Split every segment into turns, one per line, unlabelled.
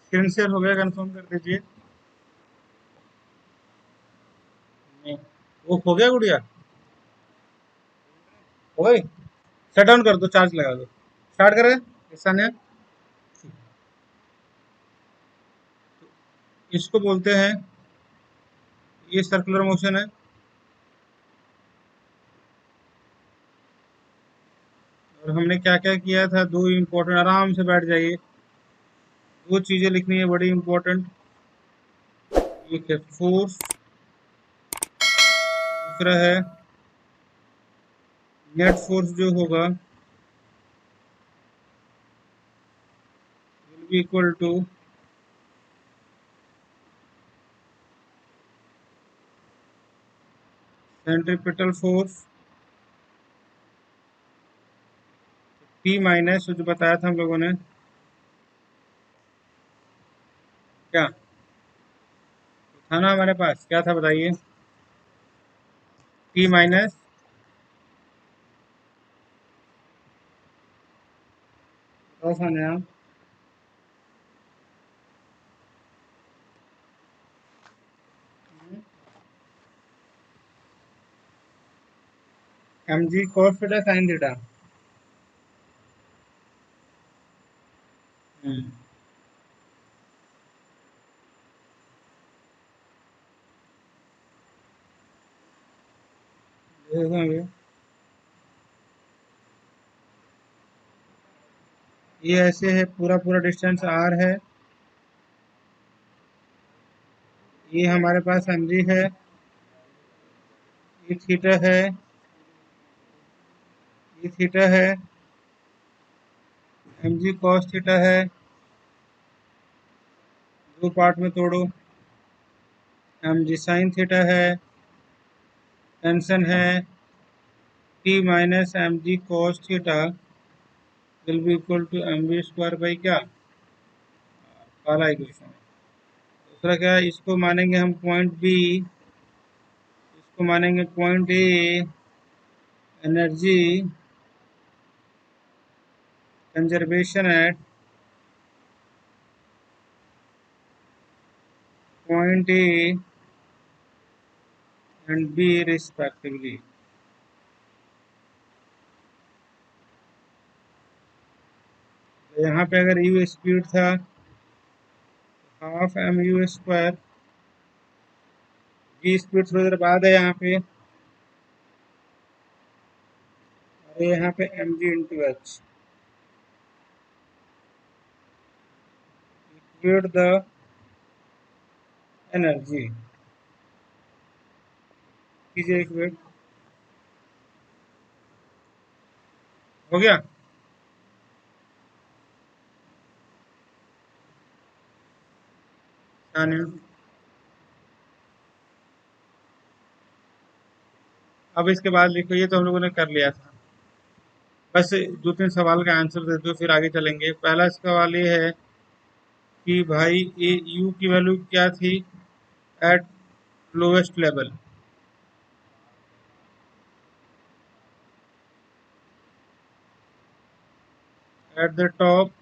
Screen share हो गया, confirm कर दीजिए। नहीं, वो हो गया गुड़िया, हो गई। शट डाउन कर दो, चार्ज लगा दो, स्टार्ट करें। ऐसा नहीं, इसको बोलते हैं, ये सर्कुलर मोशन है। और हमने क्या क्या किया था, दो इम्पोर्टेंट, आराम से बैठ जाइए, दो चीजें लिखनी है बड़ी इम्पोर्टेंट। एक है फोर्स, दूसरा है नेट फोर्स जो होगा will be equal to centripetal force P minus जो बताया था हम लोगों ने, क्या था ना हमारे पास, क्या था बताइए। P minus, m g cos theta sine theta. ये ऐसे है, पूरा पूरा डिस्टेंस आर है, ये हमारे पास एम जी है, ये थीटा है, ये थीटा है, एम जी कॉस थीटा है, दो पार्ट में तोड़ो, एम जी साइन थीटा है, टेंशन है, t minus m g cos theta will be equal to m b square by क्या, पहला इक्वेशन। दूसरा क्या है, इसको मानेंगे हम पॉइंट बी, इसको मानेंगे point a, energy conservation at point a and b respectively. यहाँ पे अगर यू स्पीड था, हाफ एम यू स्क्वायर, जी स्पीड थोड़ी देर बाद है यहाँ पे, और यहाँ पे m g into h, equate the energy, कीजिए इक्वेट, हो गया। अब इसके बाद लिखो, ये तो हम लोगों ने कर लिया था, बस दो तीन सवाल का आंसर दे दो फिर आगे चलेंगे। पहला सवाल ये है कि भाई ये यू की वैल्यू क्या थी at lowest level, at the top,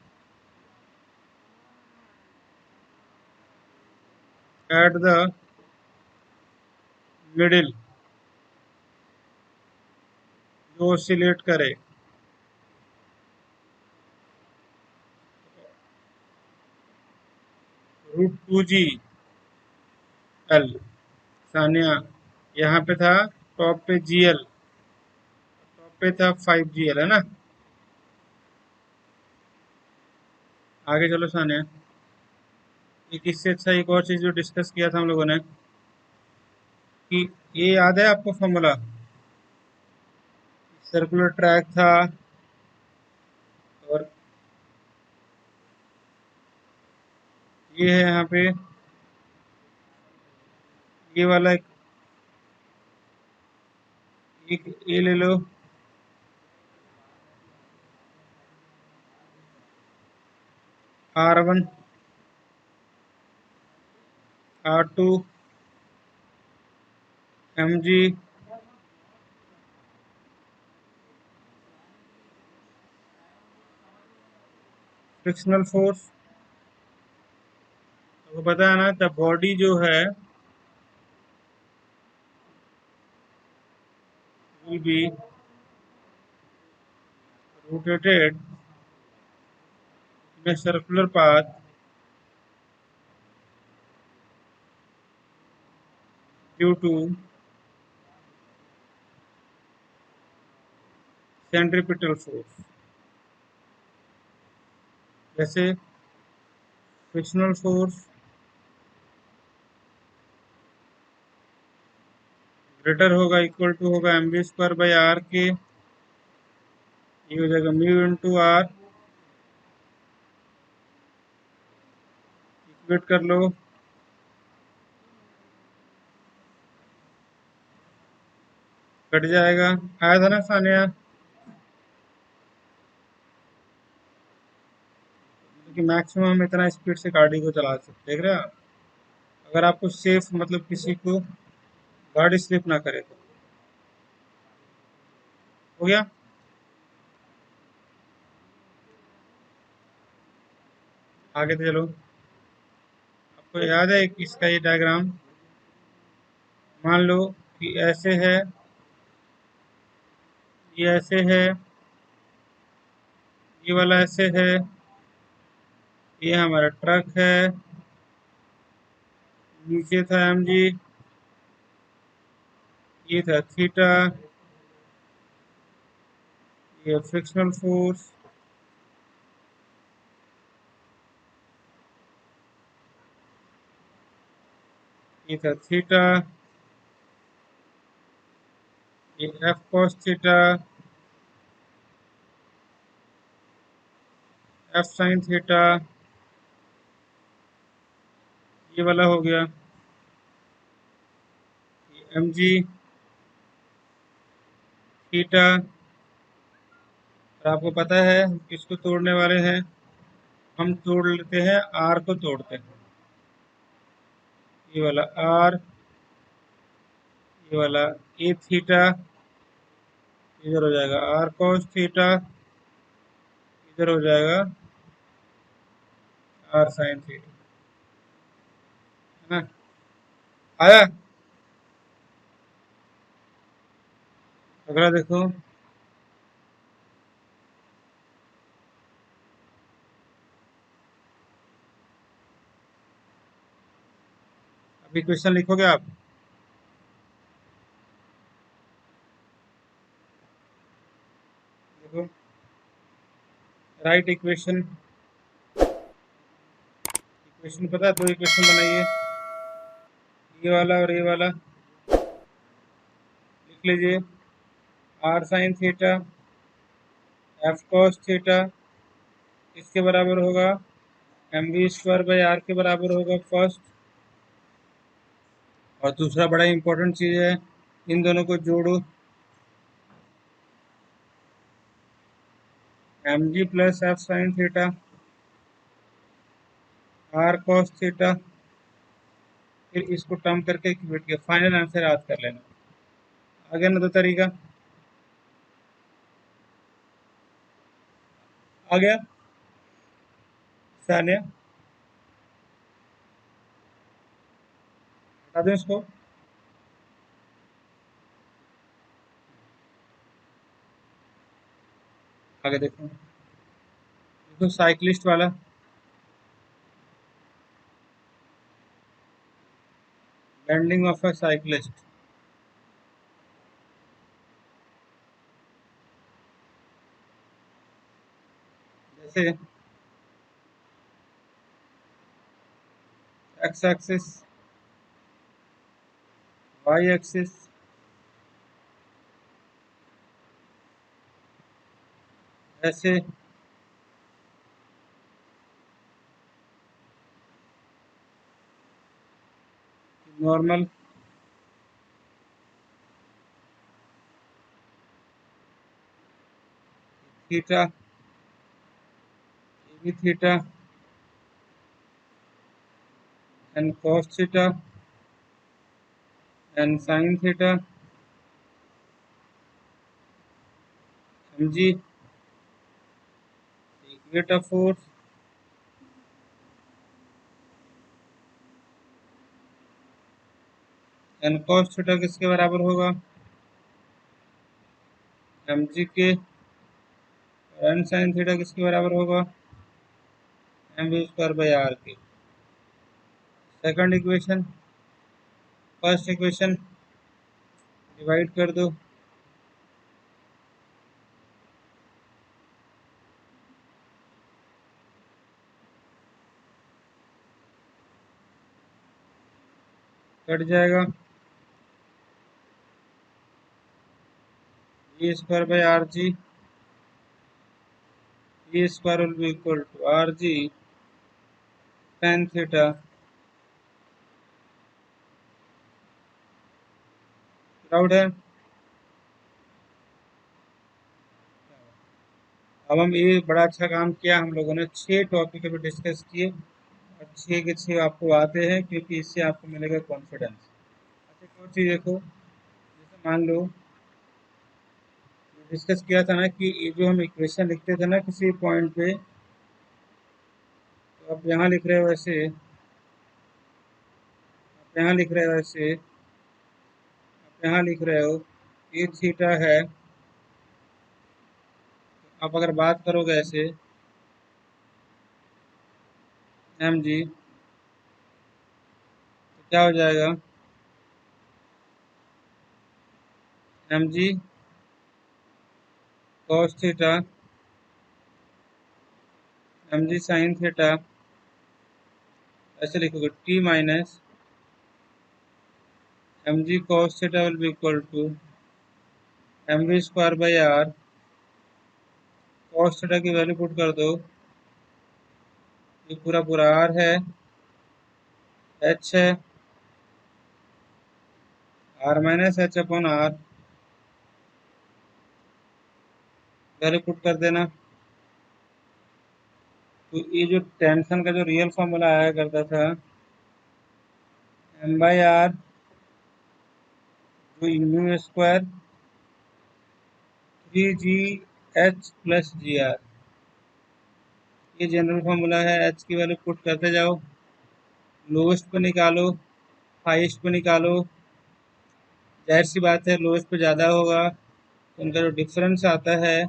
at the middle, जो ऑसिलेट करे, root two g l. Sania, यहाँ पे था टॉप पे जी एल, टॉप पे था 5 GL, है ना। आगे चलो सानिया, एक इससे अच्छा एक और चीज जो डिस्कस किया था हम लोगों ने, कि ये याद है आपको फॉर्मूला, सर्कुलर ट्रैक था, और ये है यहाँ पे, ये वाला एक ये ले लो, R1, R2, mg, frictional force, तो पता है ना, द बॉडी जो है will B rotated in a circular path due to centripetal force. जैसे फ्रिक्शनल फोर्स ग्रेटर होगा, इक्वल टू होगा mv² के, ये हो जाएगा म्यू इंटू आर, इक्वेट कर लो, कट जाएगा। आया था ना सानिया कि मैक्सिमम हम इतना स्पीड से गाड़ी को चला सकते, देख रहे हैं आप? अगर आपको सेफ मतलब किसी को गाड़ी स्लिप ना करे तो। हो गया? आगे तो चलो, आपको याद है इसका ये डायग्राम? मान लो कि ऐसे है, ये ऐसे है, ये वाला ऐसे है, ये हमारा ट्रक है, नीचे था mg, ये था थीटा, ये फ्रिक्शनल फोर्स, ये था थीटा, ये F cos theta, f sine theta, ये वाला हो गया, ये एम जी थीटा। और आपको पता है हम किसको तोड़ने वाले हैं? हम तोड़ लेते हैं, आर को तोड़ते हैं। ये वाला आर, ये वाला ए थीटा, इधर हो जाएगा आर कॉस थीटा, इधर हो जाएगा आर साइन थीटा, है ना? आया? अगला देखो, अभी क्वेश्चन लिखोगे आप? देखो, राइट इक्वेशन, इक्वेशन पता है? दो इक्वेशन बनाइए, ये वाला और ये वाला, लिख लीजिए। R sine theta f cos theta इसके बराबर होगा mv² के बराबर होगा फर्स्ट। और दूसरा बड़ा इंपॉर्टेंट चीज है, इन दोनों को जोड़ो, mg plus f sine theta r cos theta, फिर इसको टर्म करके इक्वेट किया, फाइनल आंसर याद कर लेना। आ गया ना दो तरीका? आ गया सानिया? हटा दो इसको। आगे देखो, देखो साइक्लिस्ट वाला, बेंडिंग ऑफ अ साइक्लिस्ट, जैसे एक्स एक्सिस, वाई एक्सिस, ऐसे normal, theta, a b theta and cos theta and sine theta, mg equate of force n cos theta किसके बराबर होगा, एम जी के। एन साइन थीटा किसके बराबर होगा, m v square by r के। Second equation, first equation divide कर दो, कट जाएगा, g square by r g, g square will be equal to r g tan theta. Doubt है? अब हम ये बड़ा अच्छा काम किया, हम लोगों ने 6 टॉपिक पे डिस्कस किए और 6 के 6 आपको आते हैं, क्योंकि इससे आपको मिलेगा कॉन्फिडेंस। अच्छा, एक और चीज़ देखो, जैसे मान लो डिस्कस किया था ना कि ये जो हम इक्वेशन लिखते थे ना किसी पॉइंट पे, तो आप यहाँ लिख रहे हो वैसे, आप यहाँ लिख रहे हो वैसे, आप यहाँ लिख रहे हो, ये थीटा है। आप अगर बात करोगे ऐसे, एम जी, तो क्या हो जाएगा, m g cos theta, m g sine theta, ऐसे लिखोगे t minus m g cos theta will be equal to m v square by r. Cos theta की वैल्यू पुट कर दो, ये पूरा पूरा आर है, एच है, r minus h upon r, value put कर देना। तो ये जो टेंशन का जो रियल फॉर्मूला आया करता था, एम बाई आर जो mu square 3 g h plus g r, ये जनरल फॉर्मूला है। एच की वैल्यू पुट करते जाओ, लोएस्ट पे निकालो, हाईएस्ट पे निकालो, जाहिर सी बात है लोएस्ट पे ज़्यादा होगा, तो उनका जो डिफरेंस आता है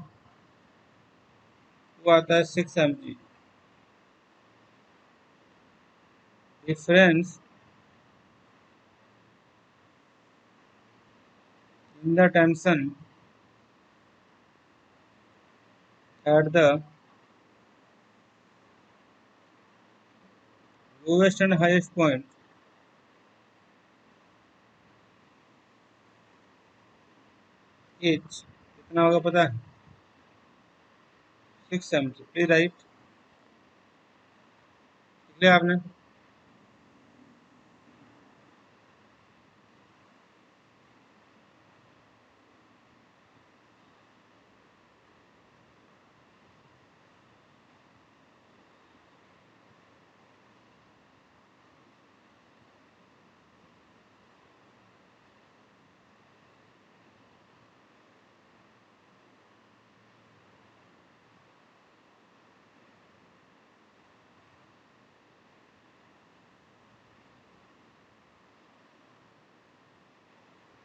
वो आता है 6 mg। Difference in the tension at the lowest and highest point H कितना होगा पता है, 6 mg। प्लीज राइट, लिख लिया आपने?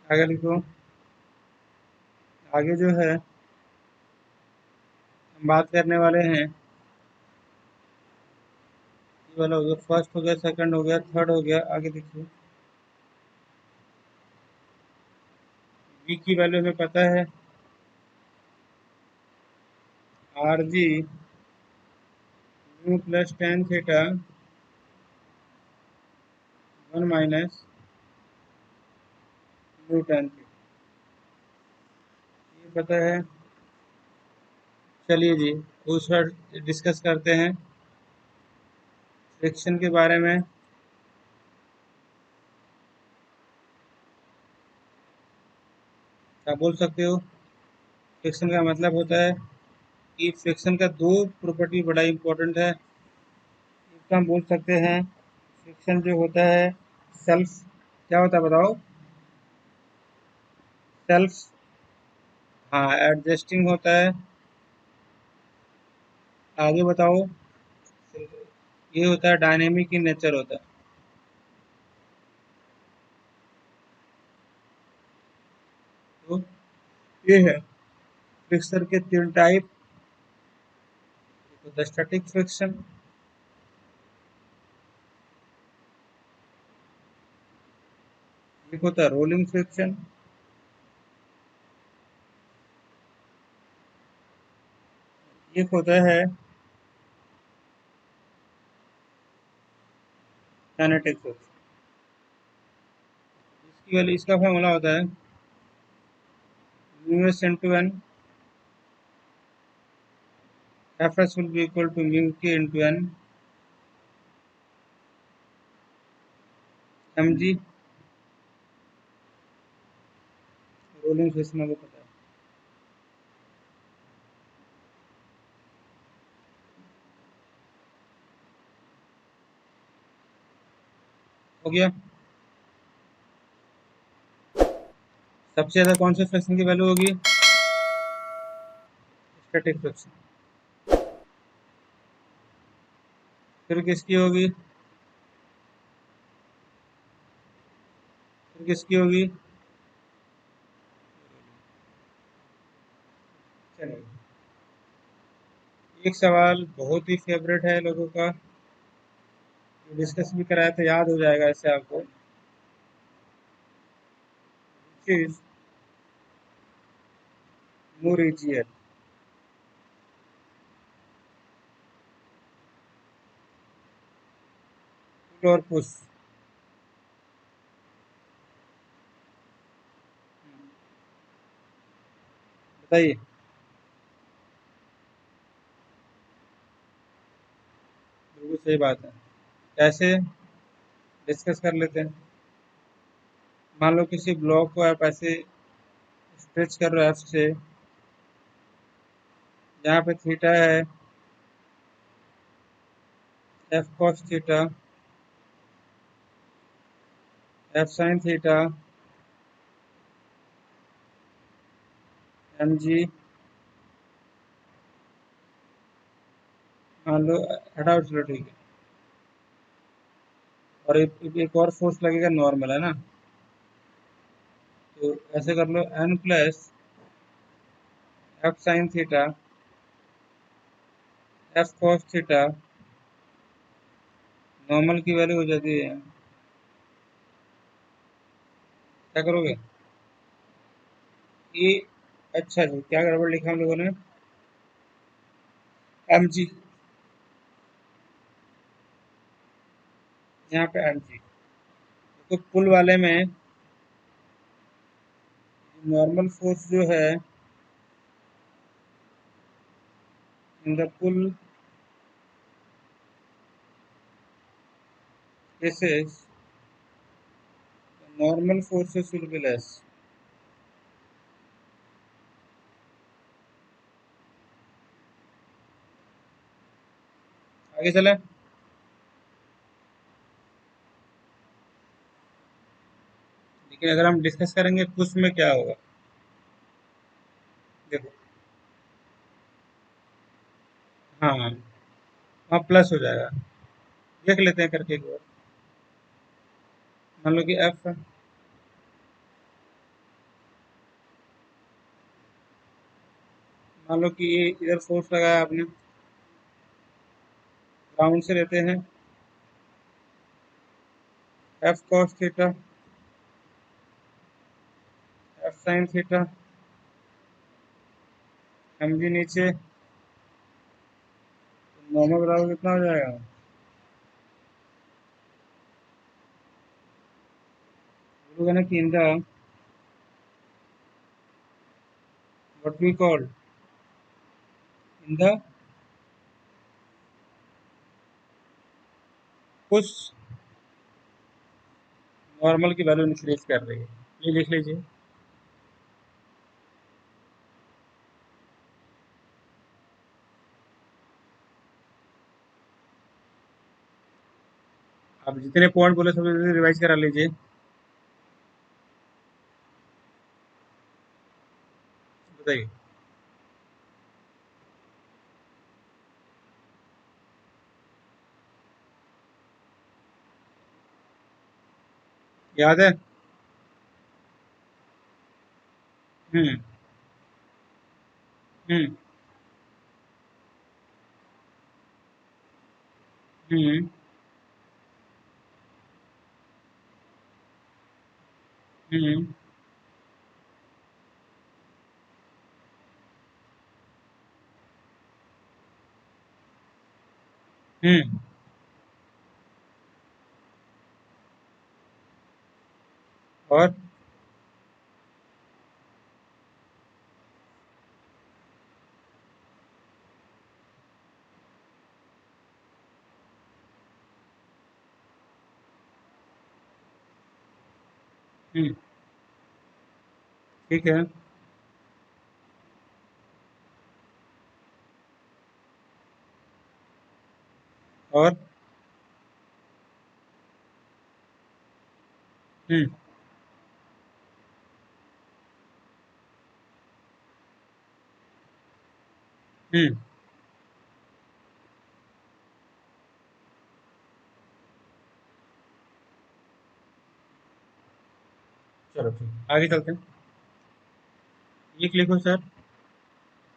आगे लिखो। आगे जो है हम बात करने वाले हैं, ये वाला हो गया, फर्स्ट हो गया, सेकंड हो गया, थर्ड हो गया। आगे देखिए, v की वैल्यू हमें पता है, R G mu plus tan theta 1 minus mu tan theta, ये पता है। चलिए जी, दूसरा डिस्कस करते हैं फ्रिक्शन के बारे में। क्या बोल सकते हो, फ्रिक्शन का मतलब होता है कि फ्रिक्शन का दो प्रॉपर्टी बड़ा इंपॉर्टेंट है। एक तो हम बोल सकते हैं फ्रिक्शन जो होता है सेल्फ, क्या होता है बताओ, सेल्फ, हाँ एडजस्टिंग होता है। आगे बताओ, ये होता है डायनेमिक इन नेचर होता है। ये है फ्रिक्शन के तीन टाइप। एक होता है स्टैटिक फ्रिक्शन, एक होता है रोलिंग फ्रिक्शन, एक होता है काइनेटिक फ्रिक्शन। इसकी वाली इसका फॉर्मूला होता है mu s into n, f s will be equal to mu k into n m g. Rolling friction को पता है। हो गया। सबसे ज्यादा कौन से फ्रिक्शन की वैल्यू होगी? Static friction. फिर किसकी होगी? फिर किसकी होगी? चलिए, एक सवाल बहुत ही फेवरेट है लोगों का, डिस्कस भी कराया तो याद हो जाएगा इससे आपको। चीज मोर इजियर, पुल और पुश। बताइए। बिल्कुल सही बात है। कैसे? डिस्कस कर लेते हैं। मान लो किसी ब्लॉक को आप ऐसे स्ट्रेच कर रहे हो एफ से, जहाँ पे थीटा है f cos theta, f sine theta, m g. मान लो हटाओ, चलो ठीक है। और एक और फोर्स लगेगा नॉर्मल, है ना? तो ऐसे कर लो n plus f sine theta f cos theta, normal की वैल्यू हो जाती है। क्या करोगे? ये अच्छा जी, क्या गड़बड़ लिखा हम लोगों ने? एम जी, यहाँ पे एम जी। तो पुल वाले में नॉर्मल फोर्स जो है in the pull cases, normal forces will be less. आगे चले। लेकिन अगर हम डिस्कस करेंगे पुश में क्या होगा, देखो। हाँ, वहाँ प्लस हो जाएगा। देख लेते हैं करके एक बार। मान लो कि एफ, मान लो कि ये इधर फोर्स लगाया आपने, ग्राउंड से लेते हैं f cos theta f sine theta, m g नीचे, नॉर्मल बराबर कितना हो जाएगा? बोलोगे ना कि in the what we call in the push, normal की वैल्यू इंक्रीज कर रही है। ये लिख लीजिए। आप जितने पॉइंट बोले सब रिवाइज करा लीजिए। बताइए। याद है? हम्म। हम्म हम्म हम्म हम्म। और हम्म। ठीक है। और हम्म हम्म। चलो ठीक, आगे चलते हैं। ये लिखो सर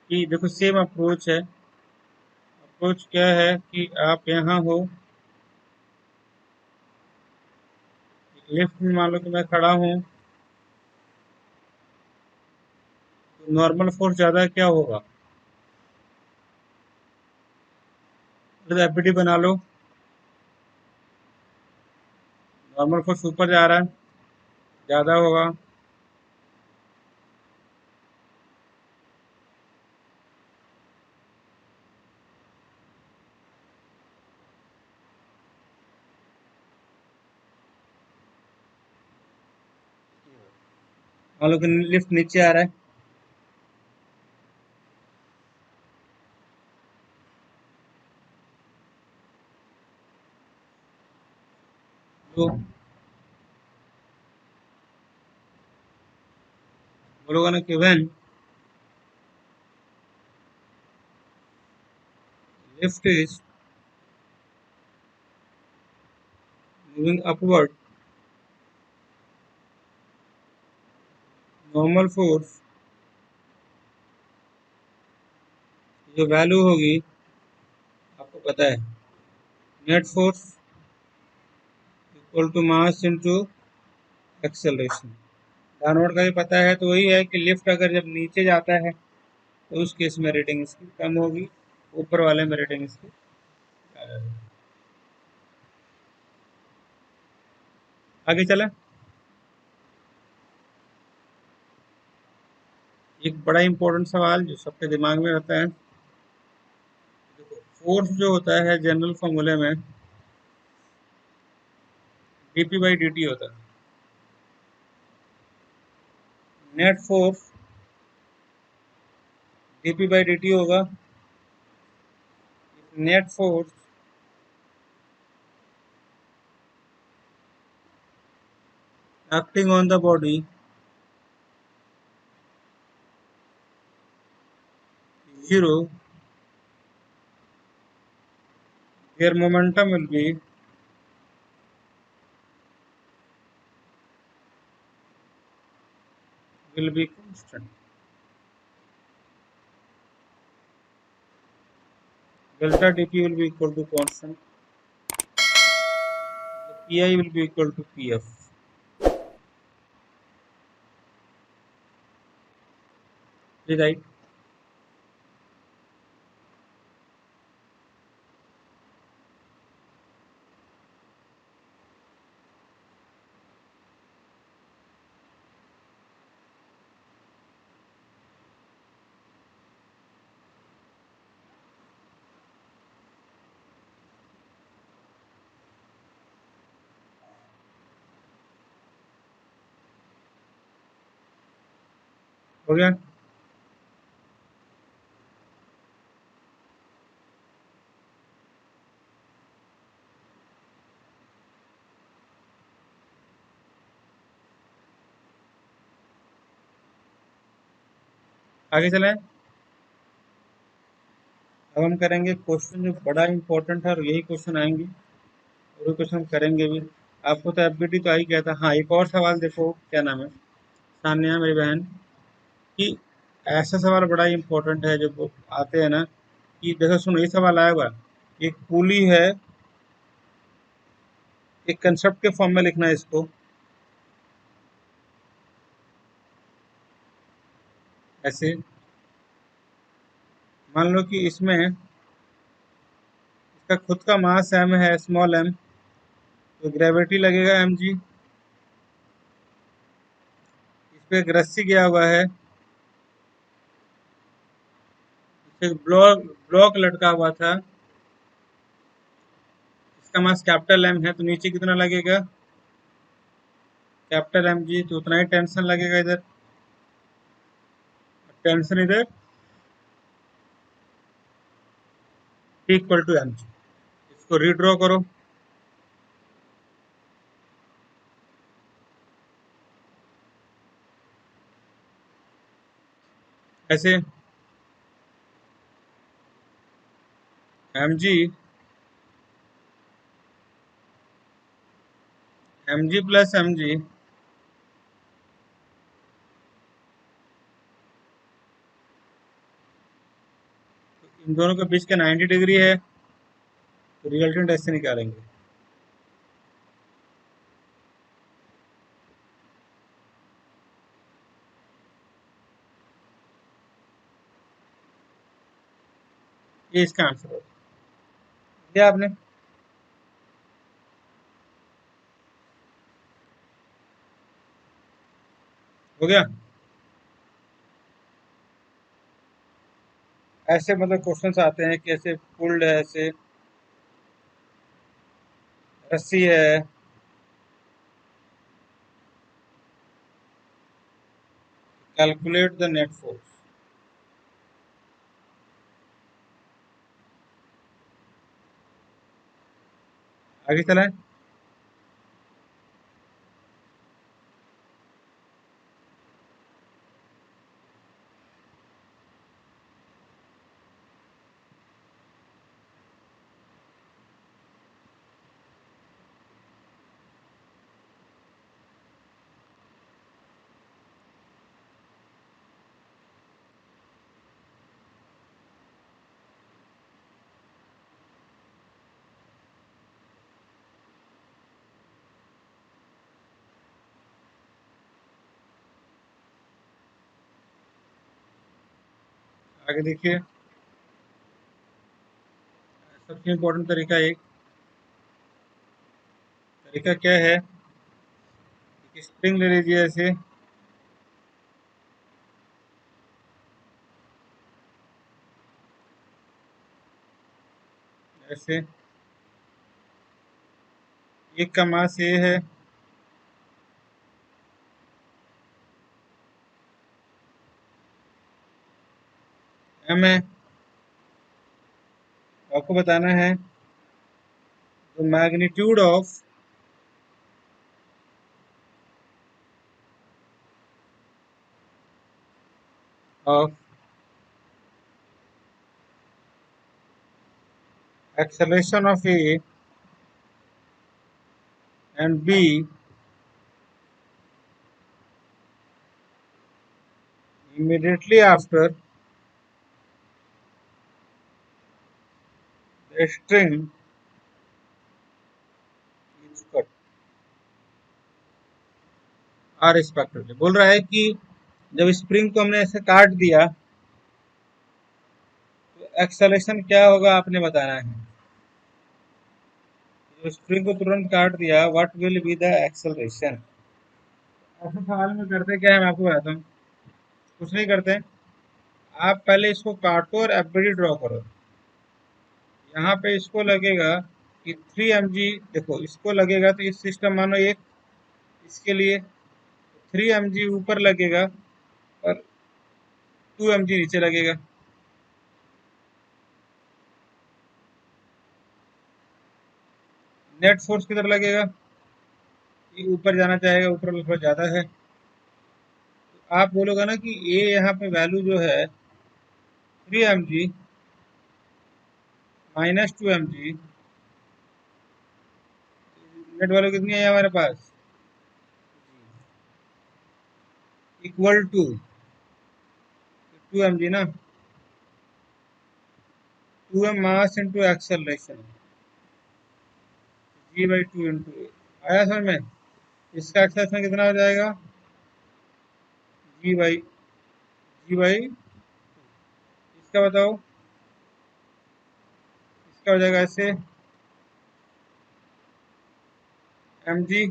कि देखो सेम अप्रोच है। अप्रोच क्या है कि आप यहाँ हो, लेफ्ट में मान लो कि मैं खड़ा हूँ, तो नॉर्मल फोर्स ज्यादा क्या होगा? तो एफबीटी बना लो। नॉर्मल फोर्स ऊपर जा रहा है, ज्यादा होगा। मान लो कि लिफ्ट नीचे आ रहा है, तो बोलोगा ना कि when lift is moving upward, normal force जो वैल्यू होगी आपको पता है, net force equal to mass into acceleration. Downward का भी पता है, तो वही है कि लिफ्ट अगर जब नीचे जाता है तो उस केस में रेटिंग इसकी कम होगी, ऊपर वाले में रेटिंग इसकी ज़्यादा होगी। आगे चला। एक बड़ा इंपॉर्टेंट सवाल जो सबके दिमाग में रहता है, देखो फोर्स जो होता है जनरल फॉर्मूले में डीपी बाई डी टी होता है। Net force dp by d t होगा। Net force acting on the body zero, their momentum will be constant. Delta dp will be equal to constant. The pi will be equal to pf. Right? हो गया। आगे चलें। अब हम करेंगे question जो बड़ा इंपॉर्टेंट है, और यही क्वेश्चन आएंगे और ये क्वेश्चन करेंगे भी। आपको तो एफबीटी तो आ ही गया था। हाँ, एक और सवाल देखो, क्या नाम है, सान्या मेरी बहन, कि ऐसा सवाल बड़ा ही इंपॉर्टेंट है जब वो आते हैं ना कि देखो सुनो ये सवाल आया हुआ एक पुली है एक कंसेप्ट के फॉर्म में लिखना है इसको ऐसे मान लो कि इसमें इसका खुद का मास m है स्मॉल m तो ग्रेविटी लगेगा mg इस पे एक रस्सी गया हुआ है एक ब्लॉक लटका हुआ था इसका मास कैपिटल M है तो नीचे कितना लगेगा कैपिटल mg तो उतना ही टेंशन लगेगा इधर टेंशन इधर इक्वल टू mg इसको रीड्रॉ करो ऐसे mg प्लस mg इन दोनों के बीच का 90 डिग्री है तो रिजल्टेंट ऐसे निकालेंगे ये इसका आंसर होगा क्या आपने हो गया ऐसे मतलब क्वेश्चंस आते हैं कि ऐसे पुल्ड है ऐसे रस्सी है कैलकुलेट द नेट फोर्स आगे चलें आगे देखिए सबसे इम्पोर्टेंट तरीका एक तरीका क्या है कि स्प्रिंग ले लीजिए ऐसे ऐसे एक का मास ये है m है आपको बताना है the magnitude of acceleration of A and B immediately after the string is cut are respectively बोल रहा है कि जब स्प्रिंग को हमने ऐसे काट दिया तो एक्सेलेरेशन क्या होगा आपने बताना है जो स्प्रिंग को तुरंत काट दिया what will be the acceleration ऐसे सवाल में करते क्या है मैं आपको बताता हूँ कुछ नहीं करते आप पहले इसको काटो और एफबीडी ड्रॉ करो यहाँ पे इसको लगेगा कि 3 mg देखो इसको लगेगा तो इस सिस्टम मानो एक इसके लिए 3 mg ऊपर लगेगा और 2 mg नीचे लगेगा नेट फोर्स किधर लगेगा ये ऊपर जाना चाहेगा ऊपर थोड़ा ज़्यादा है तो आप बोलोगे ना कि ये यहाँ पे वैल्यू जो है 3 mg minus 2 mg net value कितनी है हमारे पास इक्वल टू 2 mg ना, 2m mass into acceleration, g/2 into a. आया समझ में? इसका एक्सेलरेशन कितना हो जाएगा? g/, इसका बताओ, इसका हो जाएगा ऐसे mg,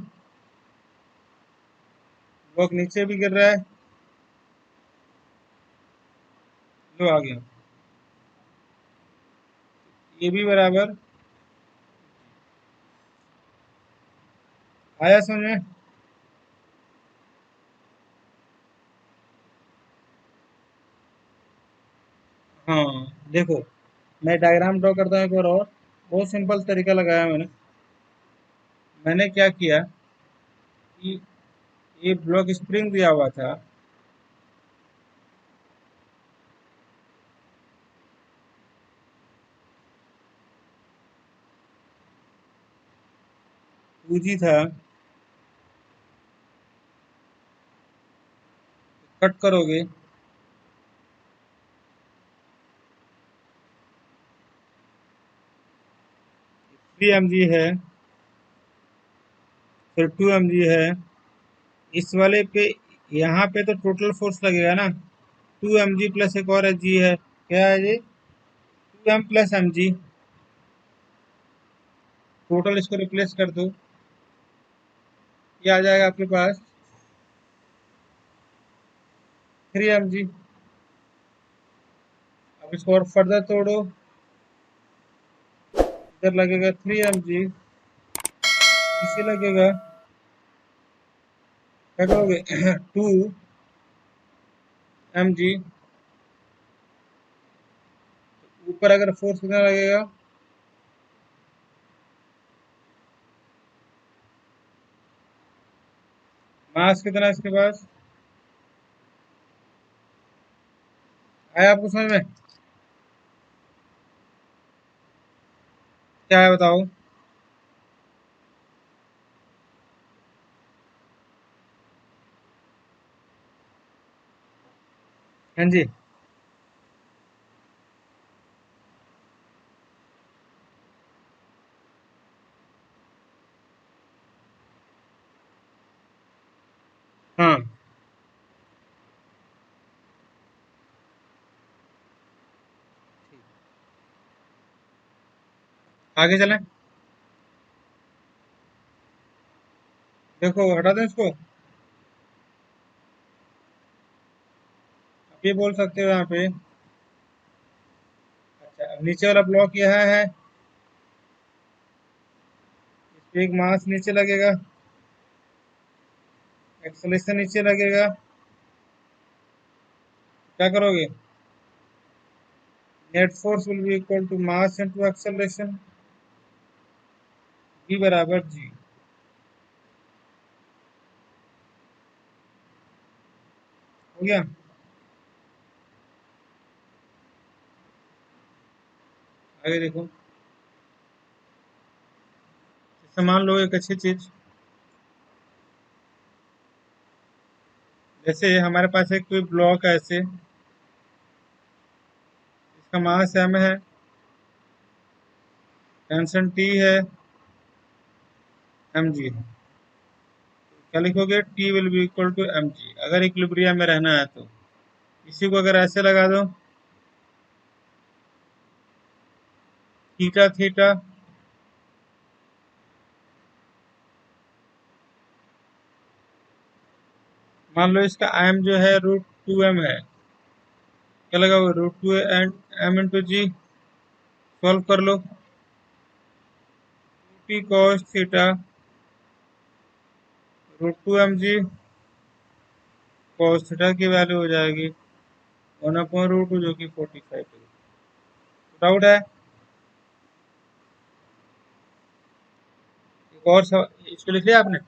ब्लॉक नीचे भी गिर रहा है, लो आ गया, ये भी बराबर। आया समझ में? हाँ देखो, मैं डायग्राम ड्रॉ करता हूँ एक बार और। बहुत सिंपल तरीका लगाया मैंने। मैंने क्या किया कि ये ब्लॉक स्प्रिंग दिया हुआ था, सूजी था, कट करोगे 3 mg है, फिर 2 mg है, इस वाले पे, यहाँ पे तो टोटल फोर्स लगेगा ना, 2 mg प्लस एक और g है, क्या है ये? 2m प्लस mg, टोटल इसको रिप्लेस कर दो, ये आ जाएगा आपके पास 3 mg। अब इसको और फर्दर तोड़ो, इधर लगेगा 3 mg, नीचे लगेगा, क्या करोगे 2 mg, ऊपर अगर फोर्स कितना लगेगा? मास कितना है इसके पास? आया आपको समझ में? क्या है बताओ? हाँ जी, हाँ आगे चलें। देखो हटा दें इसको, आप ये बोल सकते हो यहाँ पे, अच्छा अब नीचे वाला ब्लॉक यह है, इस पे एक मास नीचे लगेगा, एक्सेलरेशन नीचे लगेगा, क्या करोगे? Net force will be equal to mass into acceleration, v बराबर g। हो गया? आगे देखो, जैसे मान लो एक अच्छी चीज, जैसे हमारे पास एक कोई ब्लॉक है ऐसे, इसका मास m है, टेंशन t है, mg है, क्या लिखोगे? t will be equal to mg, अगर इक्विलिब्रियम में रहना है तो। इसी को अगर ऐसे लगा दो, थीटा थीटा, मान लो इसका m जो है √2m है, क्या लगा हुआ? √2 and m into g, solve कर लो, t cos theta √2mg cos theta की वैल्यू हो जाएगी 1/√2 जो कि 45 है। डाउट है? एक और इसको लिख लिया आपने?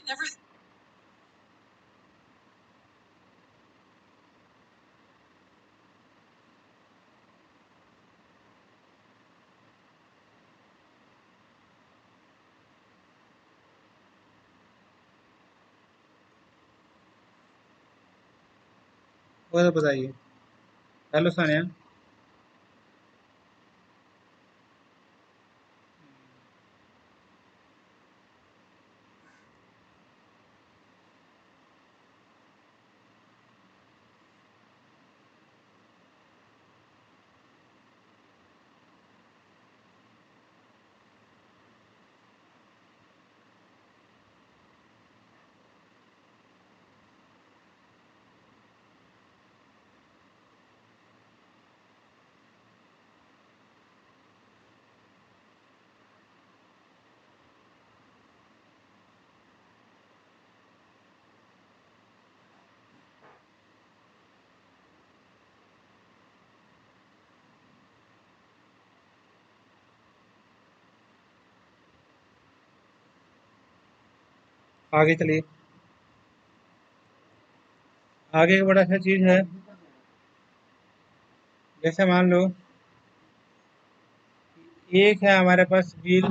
वो तो बताइए। हेलो सानिया। आगे चलिए। आगे एक बड़ा सा चीज है, जैसे मान लो एक है हमारे पास व्हील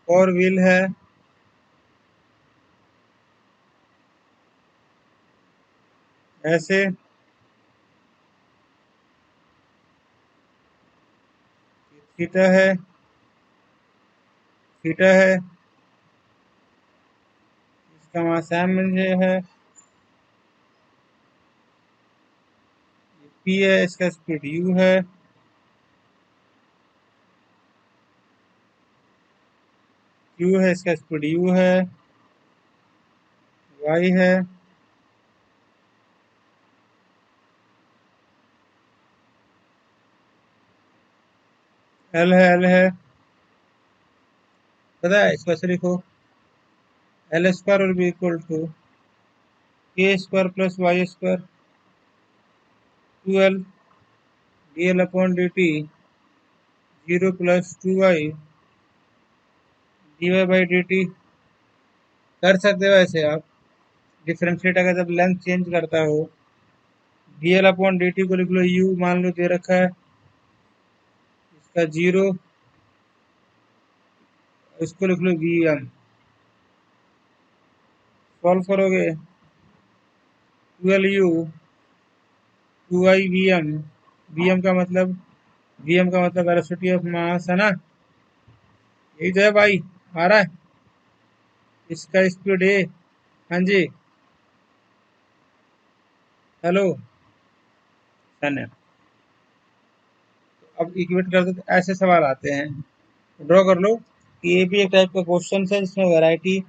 और व्हील है ऐसे, थीटा है, थीटा है, इसका मास m है, p है, इसका स्पीड u है, q है, इसका स्पीड u है, y है, l है, पता है इसको ऐसे लिखो, l square will be equal to k square plus y square 2l dl upon dt 0 plus 2y dy by dt। कर सकते हो ऐसे आप, डिफरेंशिएट अगर जब लेंथ चेंज करता हो, dl अपॉन dt को लिख लो u मान लो दे रखा है, इसका 0, इसको लिख लो vm। सॉल्व करोगे 12u 2i vm, vm का मतलब, vm का मतलब वेलोसिटी ऑफ मास है ना, यही तो है भाई, आ रहा है, इसका स्पीड है। हाँ जी। हेलो धन्य। अब इक्वेट कर दो तो ऐसे सवाल आते हैं, ड्रॉ कर लो कि ये भी एक टाइप का क्वेश्चन है जिसमें वैरायटी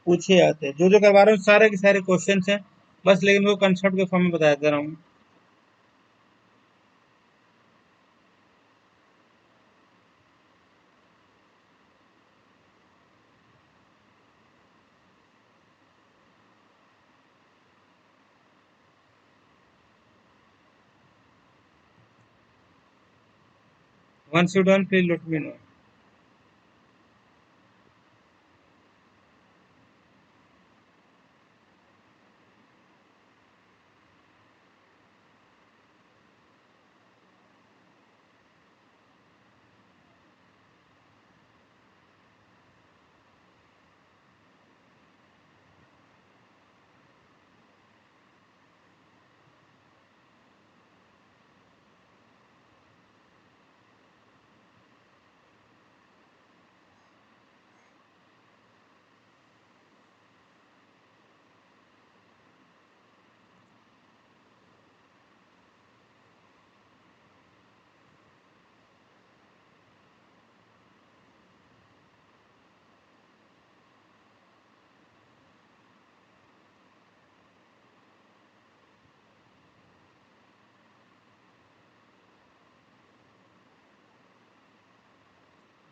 पूछे जाते हैं। जो जो करवा रहा हूँ सारे के सारे क्वेश्चन हैं, बस लेकिन वो कंसेप्ट के फॉर्म में बताया दे रहा हूँ। Once you done, please let me know.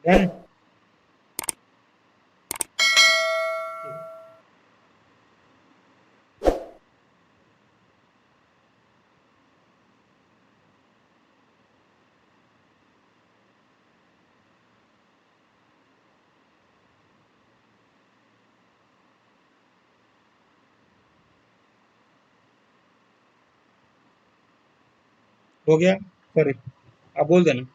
Done. हो गया, सॉरी आप बोल देना।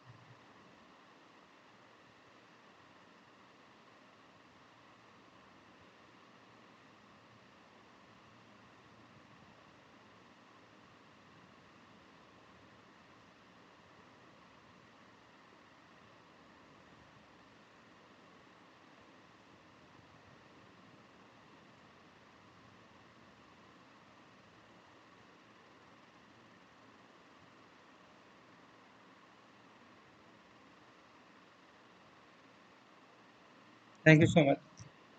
Thank you so much.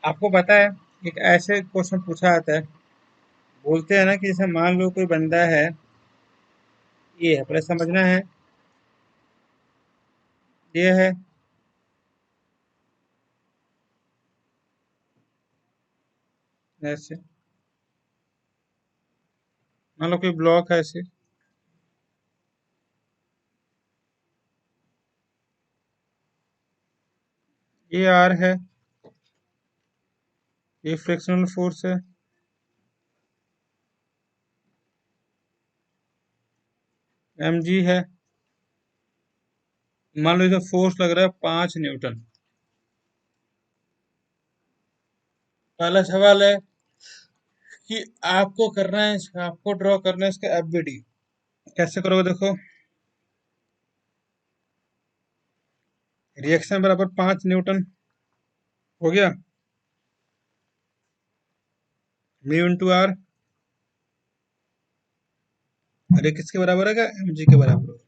आपको पता है एक ऐसे क्वेश्चन पूछा जाता है, बोलते हैं ना कि जैसे मान लो कोई बंदा है, ये है पहले समझना है, ये है ऐसे, मान लो कोई ब्लॉक है ऐसे, ये आर है, ये फ्रिक्शनल फोर्स है, एम जी है। मान लो इसे फोर्स लग रहा है 5 न्यूटन। पहला सवाल है कि आपको करना है, आपको ड्रॉ करना है इसका एफ बी डी। कैसे करोगे देखो, रिएक्शन बराबर 5 न्यूटन हो गया, म्यू इंटू आर, और ये किसके बराबर है, एम जी के बराबर होगा।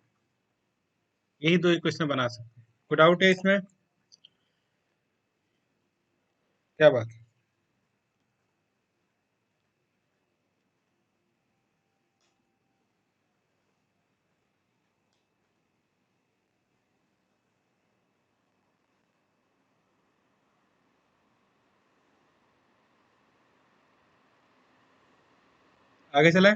यही दो इक्वेशन बना सकते हैं। कोई डाउट है इसमें? क्या बात है? आगे चले।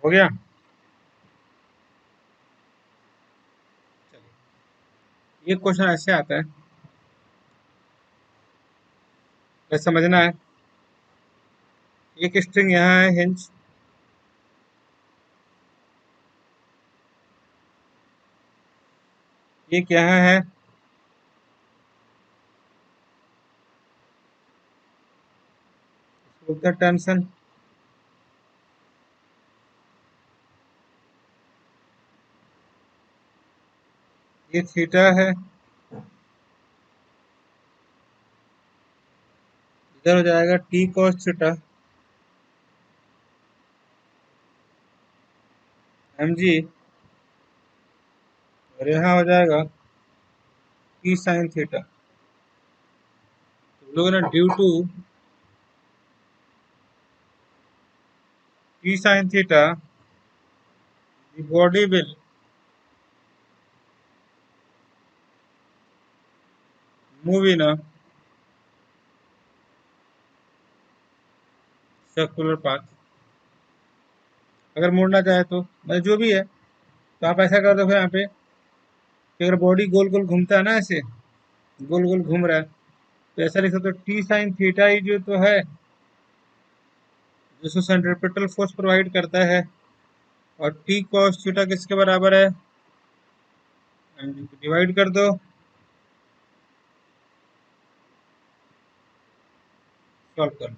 हो गया। ये क्वेश्चन ऐसे आता है, बस समझना है। एक स्ट्रिंग यहाँ है हिंज, एक यहाँ है, बोलते हैं टेंशन। ये थीटा है, इधर हो जाएगा t cos theta, m g, और यहाँ हो जाएगा टी साइन थीटा। तो लोग ना due to t sine theta the body will move in a circular path. अगर मुड़ना चाहे तो मतलब जो भी है, तो आप ऐसा कर दो फिर यहाँ पे कि अगर बॉडी गोल गोल घूमता है ना, ऐसे गोल गोल घूम रहा है, तो ऐसा लिख सकते हो टी साइन थीटा ही जो तो है, जिसको सेंट्रीपिटल फोर्स प्रोवाइड करता है, और टी कॉस थीटा किसके बराबर है, डिवाइड कर दो, सॉल्व कर लो।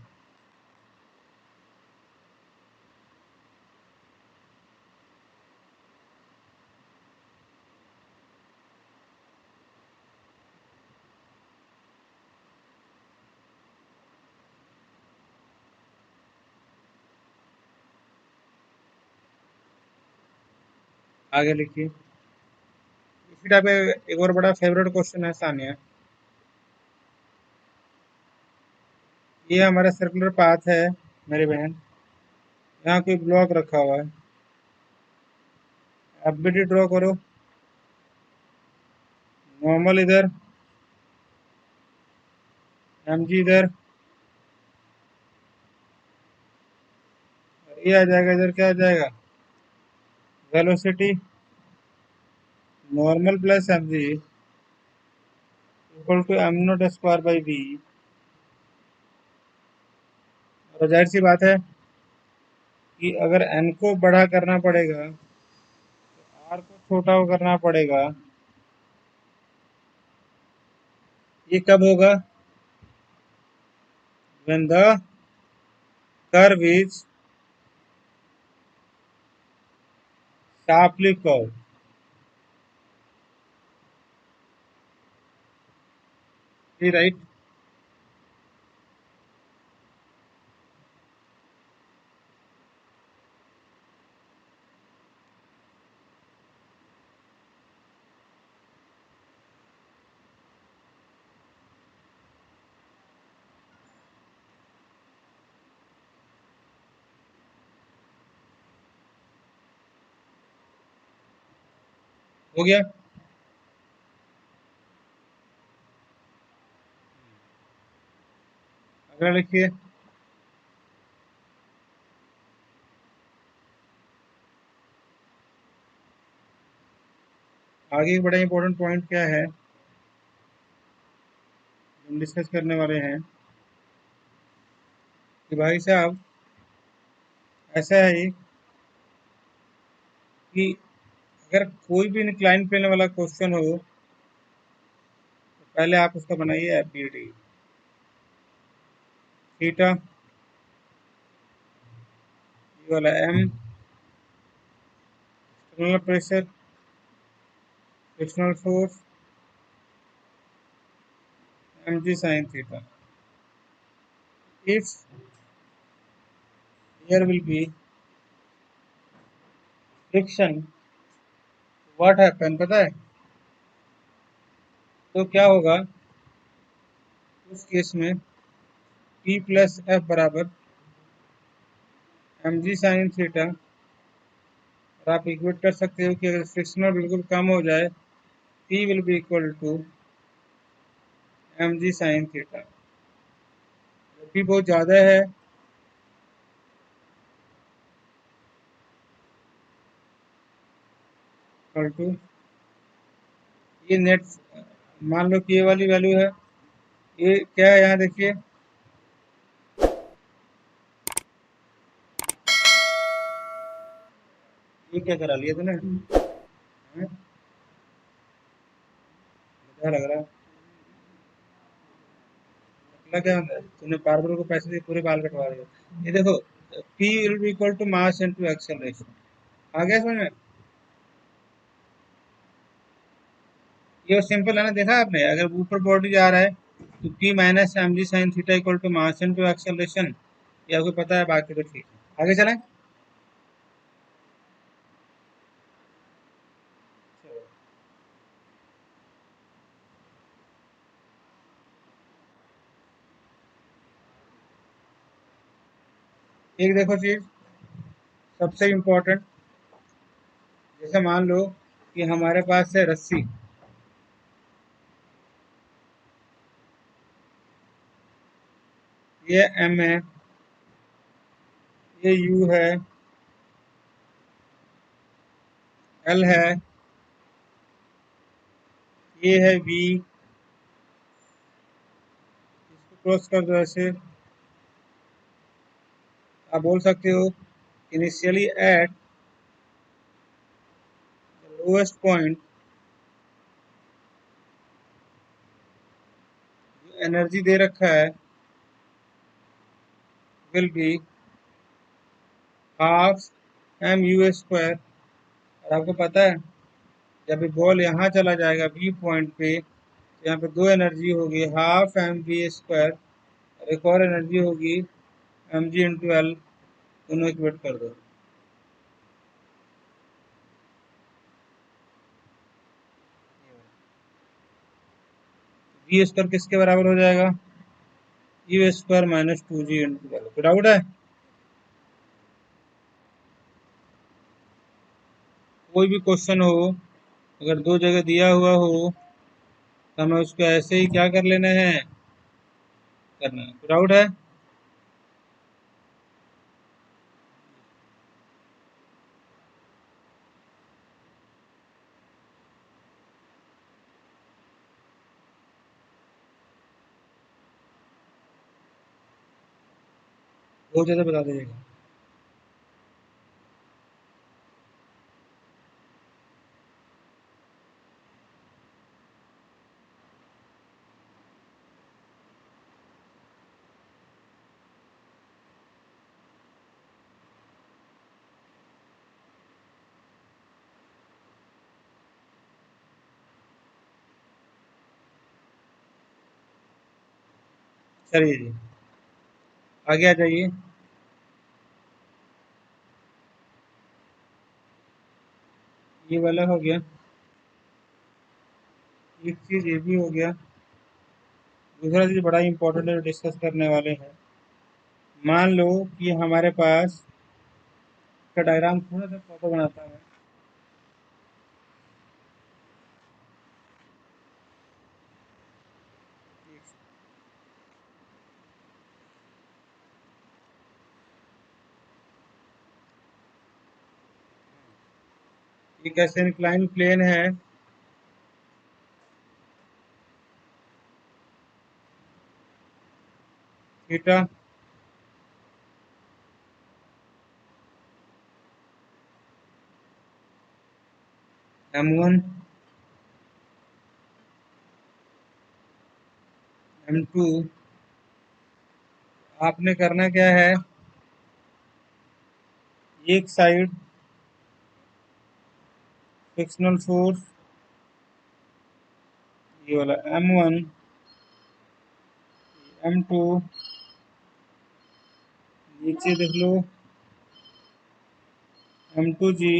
आगे लिखिए। इसी टाइप एक और बड़ा फेवरेट क्वेश्चन है सानिया, ये हमारा सर्कुलर पाथ है मेरे बहन, यहाँ कोई ब्लॉक रखा हुआ है, एफ बी डी ड्रॉ करो। नॉर्मल इधर, एम जी इधर, ये आ जाएगा इधर, क्या आ जाएगा, velocity normal plus m g equal to m not square by v. और जाहिर सी बात है कि अगर एन को बड़ा करना पड़ेगा, आर को छोटा करना पड़ेगा। ये कब होगा, when the curve is sharply curved। ये राइट, हो गया। अगला लिखिए, आगे एक बड़ा इंपॉर्टेंट पॉइंट क्या है हम डिस्कस करने वाले हैं कि भाई साहब ऐसा है कि अगर कोई भी इंक्लाइन प्लेन वाला क्वेश्चन हो तो पहले आप उसका बनाइए एपीडी थीटा, ये वाला m external pressure, frictional force, m g sine theta. If here will be friction, what happen पता है, तो क्या होगा उस केस में P प्लस एफ बराबर एम जी साइन थीटा। और आप इक्वेट कर सकते हो कि अगर फ्रिक्शनल बिल्कुल कम हो जाए, P will be equal to m g sine theta. P बहुत ज़्यादा है इक्वल टू, ये नेट, मान लो कि ये वाली वैल्यू है, ये क्या है यहाँ देखिए, ये क्या करा लिया तूने, क्या लग रहा है, मतलब क्या तूने बार्बर को पैसे दे पूरे बाल कटवा दिए। ये देखो, P will be equal to mass into acceleration, आ गया समझ में। ये सिंपल है ना, देखा आपने, अगर ऊपर बॉडी जा रहा है तो P minus m g sine theta equal to mass into acceleration, ये आपको पता है, बाकी तो ठीक है। आगे चलें, एक देखो चीज सबसे इम्पोर्टेंट, जैसे मान लो कि हमारे पास है रस्सी, ये एम है, ये यू है, एल है, ये है वी, इसको क्रॉस कर दो ऐसे। आप बोल सकते हो इनिशियली एट लोएस्ट पॉइंट जो एनर्जी दे रखा है will be half m u square. और आपको पता है जब बॉल यहाँ चला जाएगा बी पॉइंट पे, तो यहाँ पे दो एनर्जी होगी, हाफ एम वी स्क्वायर, और एक और एनर्जी होगी एम जी इंटू एल, दोनों इक्वेट कर दो। वी स्क्वायर किसके बराबर हो जाएगा, u square minus two g into l. कोई डाउट है, कोई भी क्वेश्चन हो अगर दो जगह दिया हुआ हो तो हमें उसको ऐसे ही क्या कर लेना है, करना है। डाउट है? हो जाए तो बता दीजिएगा। चलिए जी, आगे आ जाइए। ये वाला हो गया। एक चीज ये भी हो गया। दूसरा चीज बड़ा इंपॉर्टेंट है, डिस्कस करने वाले हैं। मान लो कि हमारे पास का डायग्राम थोड़ा सा प्रॉपर बनाता है। एक ऐसे इंक्लाइन प्लेन है, थीटा m1 m2। आपने करना क्या है, एक साइड फ्रिक्शनल फोर्स ये वाला m1 m2, नीचे देख लो m2g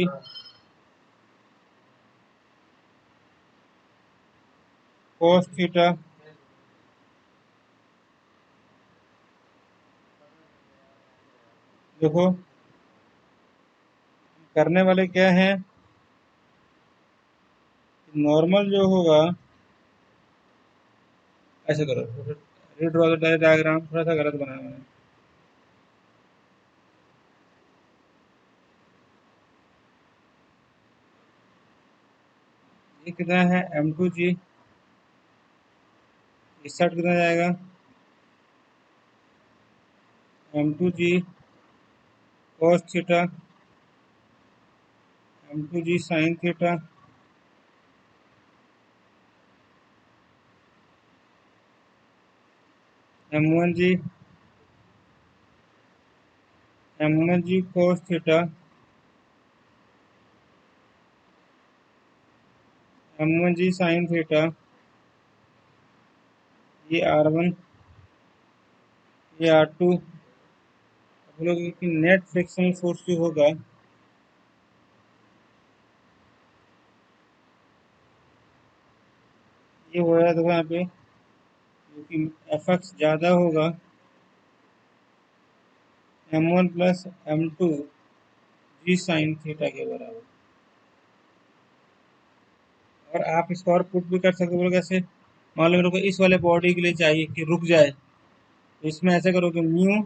cos थीटा। देखो करने वाले क्या है, नॉर्मल जो होगा ऐसे करो, रीड्रॉ द डायग्राम, थोड़ा सा गलत बनाया मैंने। ये कितना है m2g, इस साइड कितना जाएगा m2g cos theta m2g sin theta m1g cos theta m1g sin theta. ये r1 ये r2। हम लोग की नेट फ्रिक्शनल फोर्स जो होगा ये हो रहा है, देखो यहाँ पे क्योंकि एफ एक्स ज़्यादा होगा m1 प्लस m2 जी साइन थीटा के बराबर। और आप इसको और पुट भी कर सकते हो, कैसे, मान लो मेरे को इस वाले बॉडी के लिए चाहिए कि रुक जाए, तो इसमें ऐसे करोगे म्यू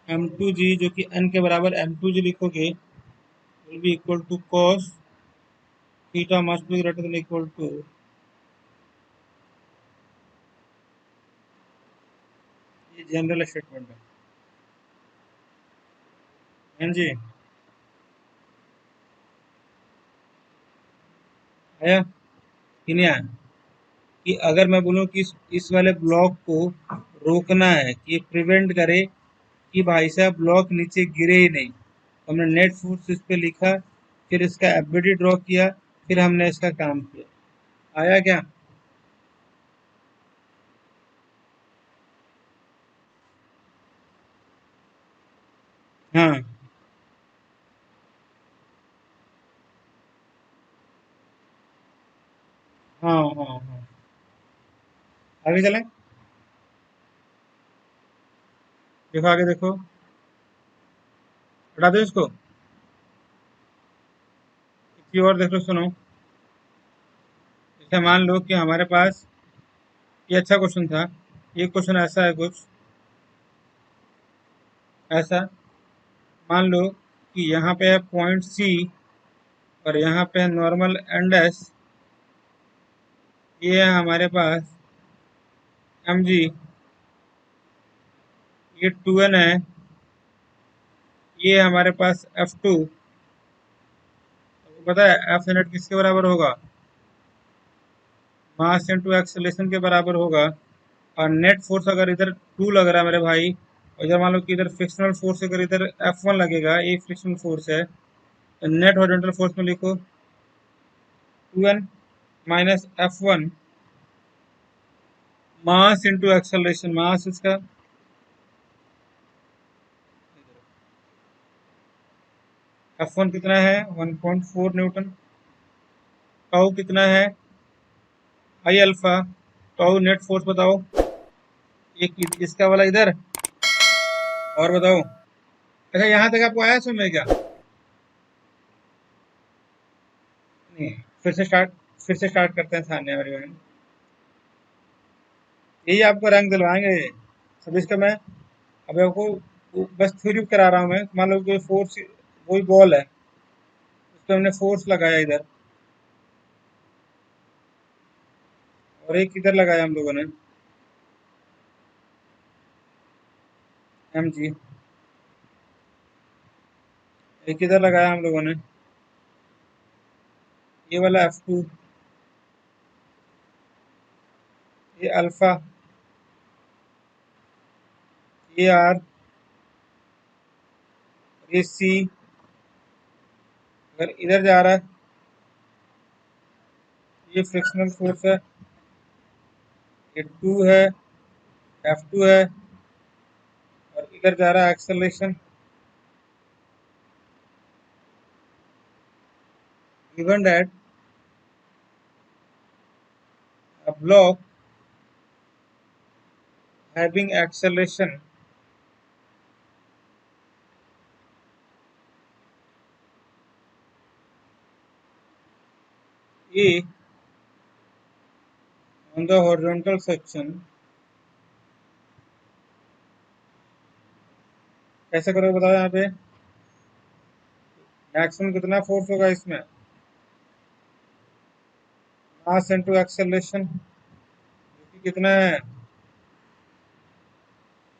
m2g जो कि n के बराबर m2g लिखोगे will be equal to cos theta must be greater than equal to, ये जनरल स्टेटमेंट है। हाँ जी, आया कि नहीं आया? कि अगर मैं बोलूँ कि इस वाले ब्लॉक को रोकना है, कि प्रिवेंट करे कि भाई साहब ब्लॉक नीचे गिरे ही नहीं, तो हमने नेट फोर्स इस पे लिखा, फिर इसका एफबीडी ड्रॉ किया, फिर हमने इसका काम किया। आया क्या? हाँ हाँ हाँ हाँ। आगे चलें, देखो आगे देखो, हटा दो इसको, एक और देख लो, सुनो क्या मान लो कि हमारे पास ये अच्छा क्वेश्चन था। ये क्वेश्चन ऐसा है कुछ ऐसा, मान लो कि यहाँ पे है पॉइंट सी और यहाँ पे है नॉर्मल एंड एस। ये है हमारे पास एम जी, ये 2n है, ये हमारे पास F2। पता है एफ यूनिट किसके बराबर होगा? मास इंटू एक्सेलरेशन के बराबर होगा। और नेट फोर्स अगर इधर 2 लग रहा है मेरे भाई, और इधर मान लो कि इधर फ्रिक्शनल फोर्स अगर इधर F1 लगेगा, ये फ्रिक्शनल फोर्स है, तो नेट हॉरिजॉन्टल फोर्स में लिखो 2n minus F1 mass into acceleration. Mass इसका F1 कितना है 1.4 न्यूटन। टाउ कितना है I alpha. Tau net force बताओ, एक इसका वाला इधर, और बताओ। अच्छा यहाँ तक आपको आया समझ में क्या? नहीं, फिर से स्टार्ट करते हैं सामने वाली बहन। यही आपको रंग दिलवाएंगे सब इसका। मैं अब आपको बस थ्योरी करा रहा हूँ। मैं मान लो कोई फोर्स, कोई बॉल है, उसको हमने फोर्स लगाया इधर, और एक इधर लगाया हम लोगों ने एम जी, एक इधर लगाया हम लोगों ने ये वाला F2, ये अल्फा, ये आर, ये सी। अगर इधर जा रहा है, ये फ्रिक्शनल फोर्स है, ये 2 है, F2 है, और इधर जा रहा है acceleration. Given that a block having acceleration A on the horizontal section, कैसे करोगे बताओ? यहाँ पे मैक्सिमम कितना फोर्स होगा इसमें? मास इंटू एक्सेलरेशन कितना है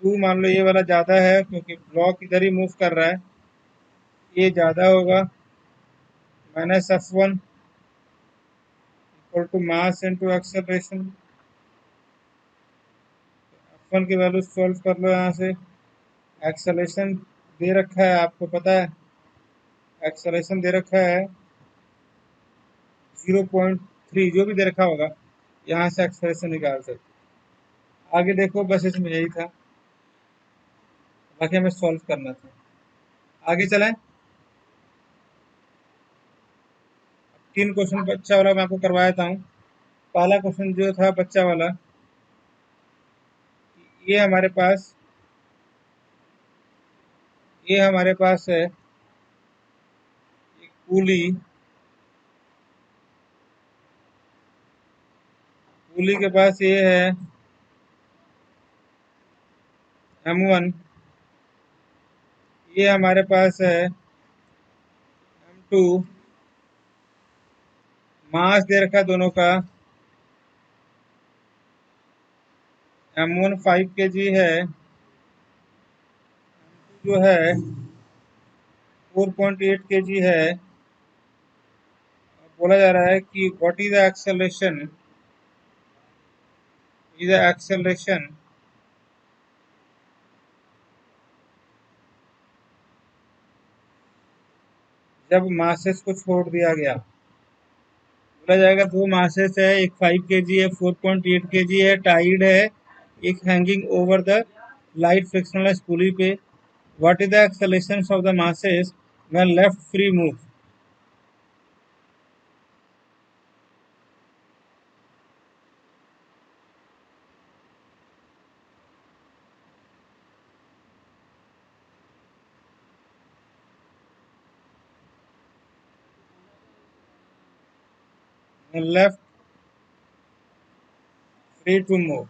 2। मान लो ये वाला ज्यादा है क्योंकि ब्लॉक इधर ही मूव कर रहा है, ये ज्यादा होगा। Minus F1 equal to mass into acceleration. F1 की वैल्यू सॉल्व कर लो यहाँ से। एक्सेलरेशन दे रखा है, आपको पता है एक्सेलरेशन दे रखा है 0.3, जो भी दे रखा होगा यहाँ से एक्सेलरेशन निकाल सकते। आगे देखो, बस इसमें यही था, बाकी हमें सॉल्व करना था। आगे चलें। 3 क्वेश्चन बच्चा वाला मैं आपको करवाया था। पहला क्वेश्चन जो था बच्चा वाला, ये हमारे पास है एक पुली के पास ये है M1, ये हमारे पास है M2। मास दे रखा दोनों का, M1 5 kg है, जो है 4.8 kg है। बोला जा रहा है कि व्हाट इज द एक्सेलरेशन जब मासेस को छोड़ दिया गया। बोला जाएगा दो मासेस है, एक 5 kg है, 4.8 kg है, टाइड है, एक hanging over the light frictionless pulley पे। What is the acceleration of the masses when left free move? Left free to move.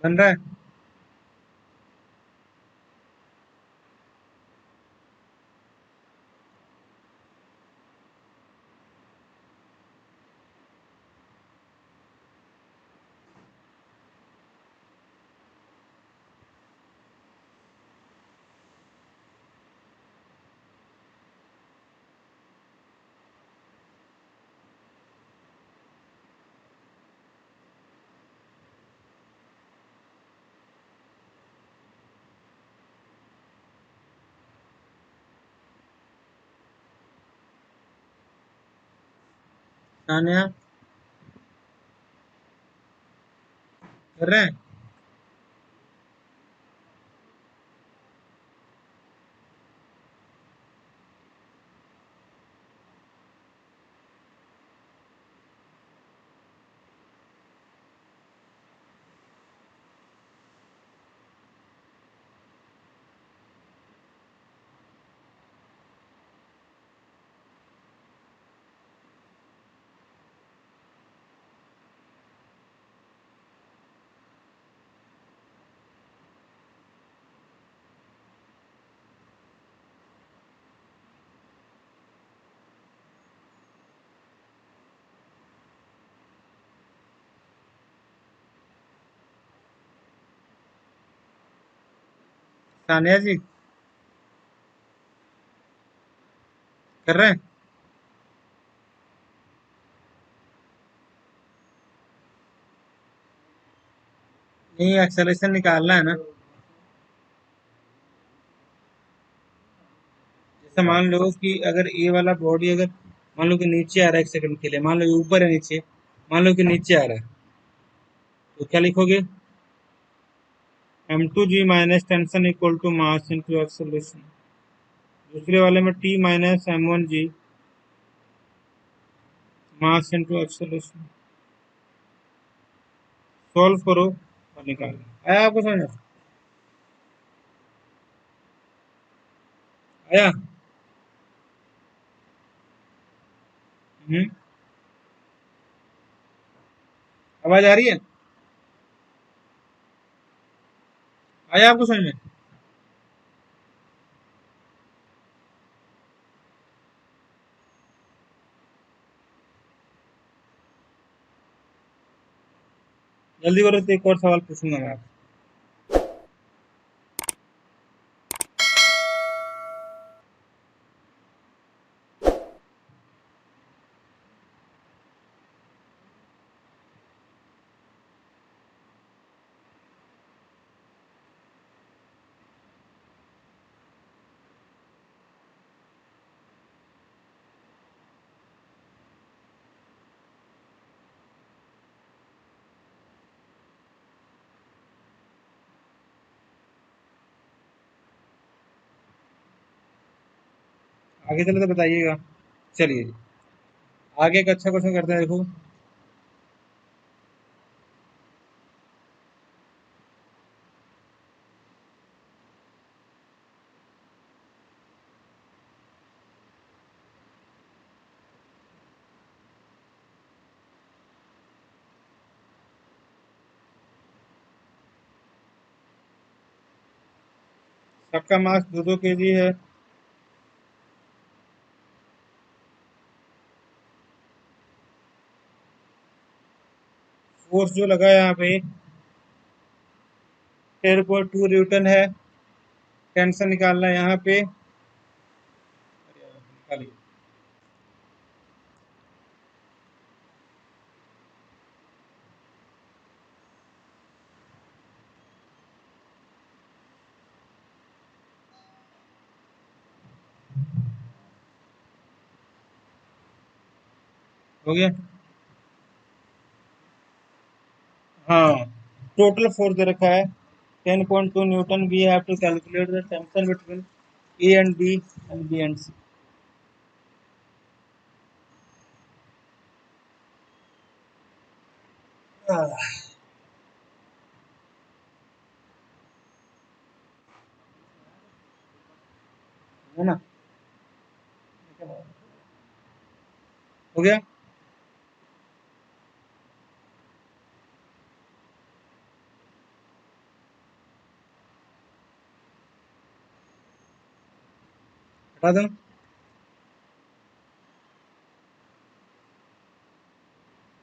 बन रहा है। तान्या कर रहे हैं। तान्या जी कर रहे हैं। नहीं, एक्सेलेरेशन निकालना है ना। जैसे मान लो कि अगर ये वाला बॉडी अगर मान लो कि नीचे आ रहा है, एक सेकंड के लिए मान लो ये ऊपर है, नीचे मान लो कि नीचे आ रहा है, तो क्या लिखोगे? m2g minus tension equal to mass into acceleration. दूसरे वाले में t minus m1g mass into acceleration. Solve करो और निकालो। आया आपको समझ? आया? आवाज आ रही है? आया आपको समझ में? जल्दी करो तो एक और सवाल पूछूंगा मैं आपसे। आगे चले तो बताइएगा। चलिए आगे एक अच्छा क्वेश्चन करते हैं, देखो। सबका मास 2-2 kg है। फोर्स जो लगा है यहाँ पे 10.2 न्यूटन है। टेंशन निकालना है यहाँ पे। निकालिए। हो गया। हाँ, टोटल फोर्स दे रखा है 10.2 newton. We have to calculate the tension between A and B and B and C. है ना? हो गया। हटा दूं?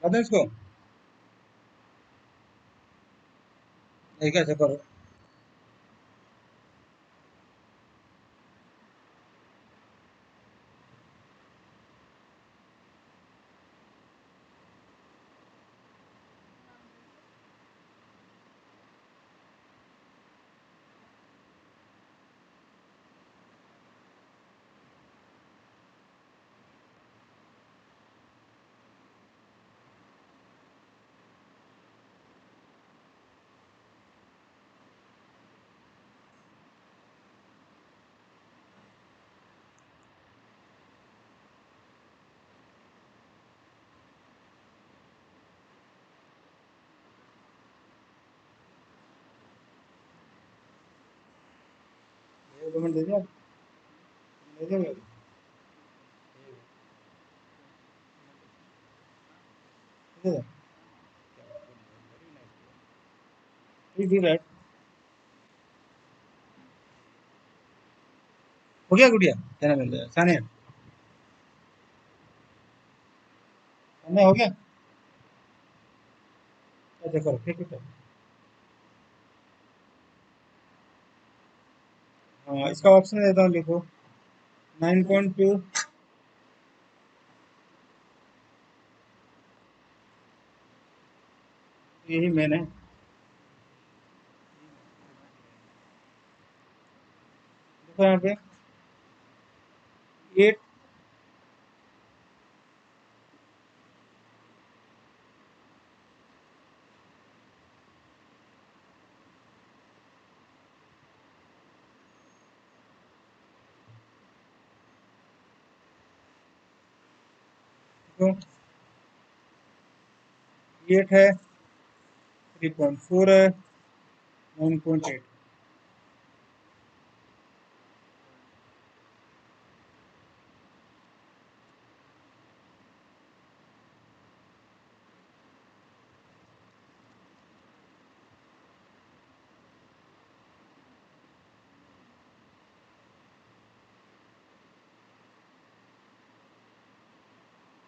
हटा दूं इसको? ये कैसे करो? ये 2 मिनट दे दिया? दे दिया? दे दिया? ठीक ठीक है। हो गया गुड़िया? क्या नाम है? सानिया? सानिया हो गया? अच्छा करो, ठीक है करो। हाँ, इसका ऑप्शन देता हूँ, लिखो 9.2। यही मेन है। देखो यहाँ पे 8, 8 है, 3.4 है, 9.8।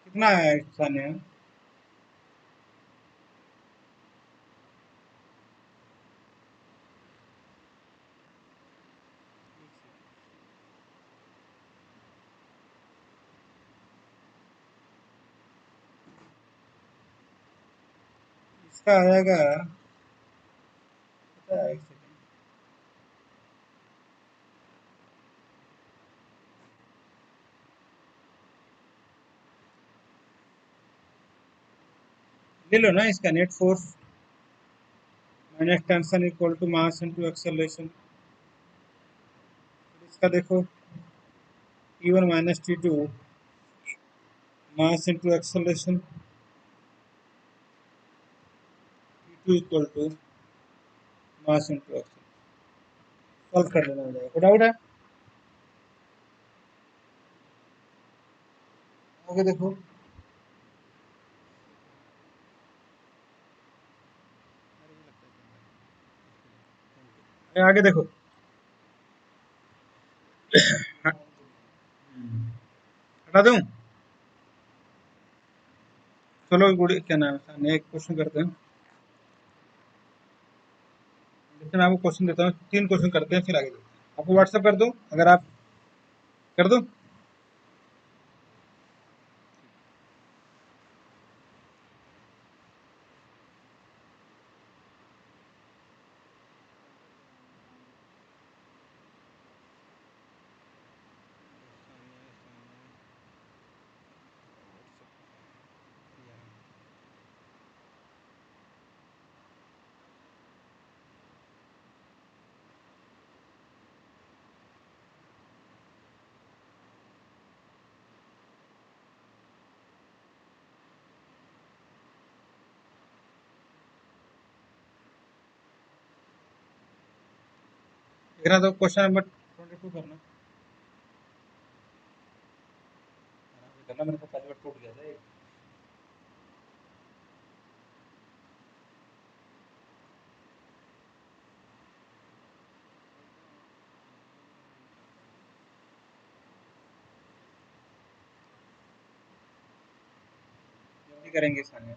कितना है सानिया? इसका आ जाएगा, पता है, एक सेकंड ले लो ना। इसका net force minus tension equal to mass into acceleration. इसका देखो T1 minus T2 mass into acceleration, T2 equal to mass into acceleration. Solve कर लेना हो जाएगा। कोई डाउट है? आगे देखो, आगे देखो। हाँ, हटा दूं? चलो गुड़ी, क्या नाम है, सानिया, एक क्वेश्चन करते हैं। जैसे मैं आपको क्वेश्चन देता हूँ, 3 क्वेश्चन करते हैं, फिर आगे देखते हैं। आपको व्हाट्सएप कर दूं? अगर आप कर दूं? देखना तो क्वेश्चन नंबर 22 करना करना मेरे को पहली बार टूट गया था ये। जल्दी करेंगे सानिया।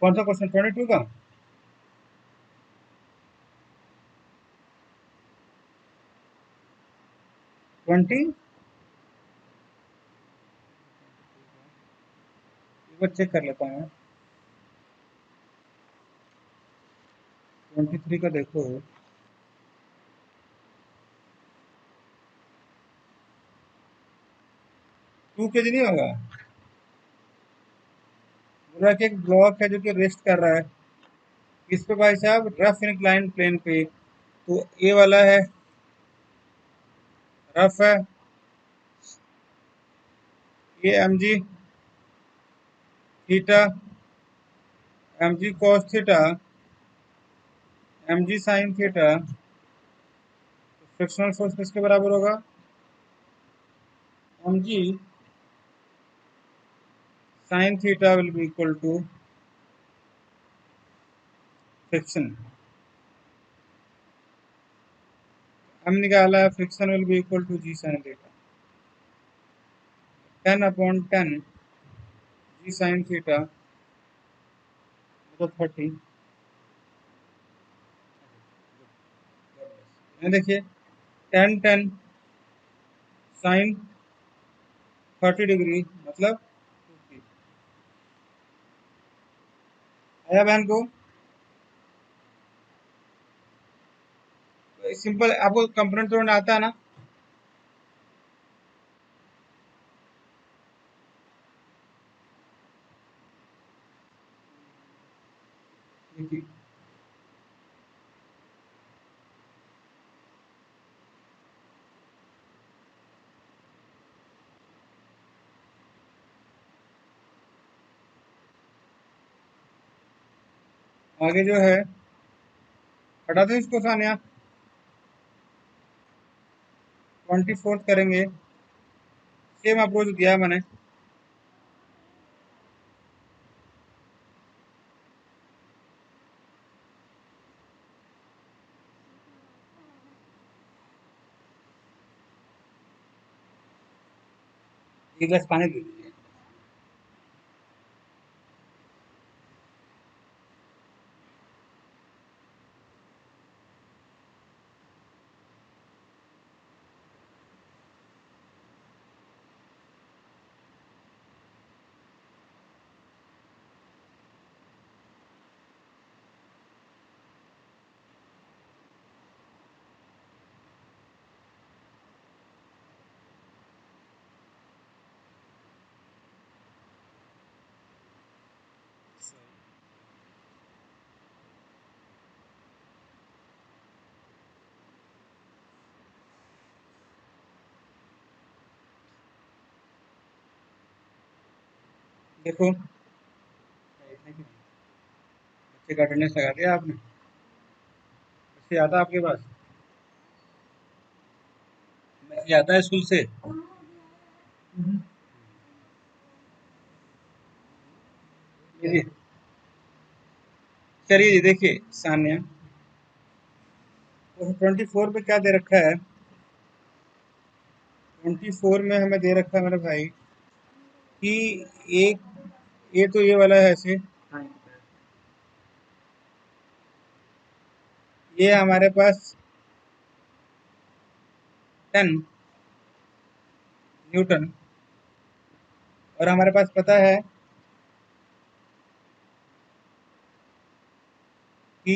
कौन सा क्वेश्चन 22 का? 20 एक बार चेक कर लेता हूँ। 23 का देखो। 2 kg नहीं होगा। बोला कि एक ब्लॉक है जो कि रेस्ट कर रहा है इस पे भाई साहब, रफ इंक्लाइन प्लेन पे। तो ए वाला है रफ है, ये m g theta, m g cos theta, m g sine theta. Frictional force किसके बराबर होगा? M g sine theta will be equal to friction. हम निकाला है friction will be equal to g sine theta, 10/10 g sine theta मतलब 30। देखिए 10/10 sign 30 degree मतलब 2 आया बहन को? सिंपल, आपको कंपोनेंट तोड़ना आता है ना? देखिए आगे जो है हटा दो इसको सानिया। 24 करेंगे, सेम अप्रोच दिया है मैंने। एक गिलास पानी दे दीजिए। देखो बच्चे का अटेंडेंस लगा दिया आपने? बच्चे आता है आपके पास? बच्चे आता है स्कूल से? ये चलिए जी, देखिए सान्या 24 पे क्या दे रखा है? 24 में हमें दे रखा है मेरे भाई कि एक, ये तो ये वाला है ऐसे, ये हमारे पास 10 न्यूटन, और हमारे पास पता है कि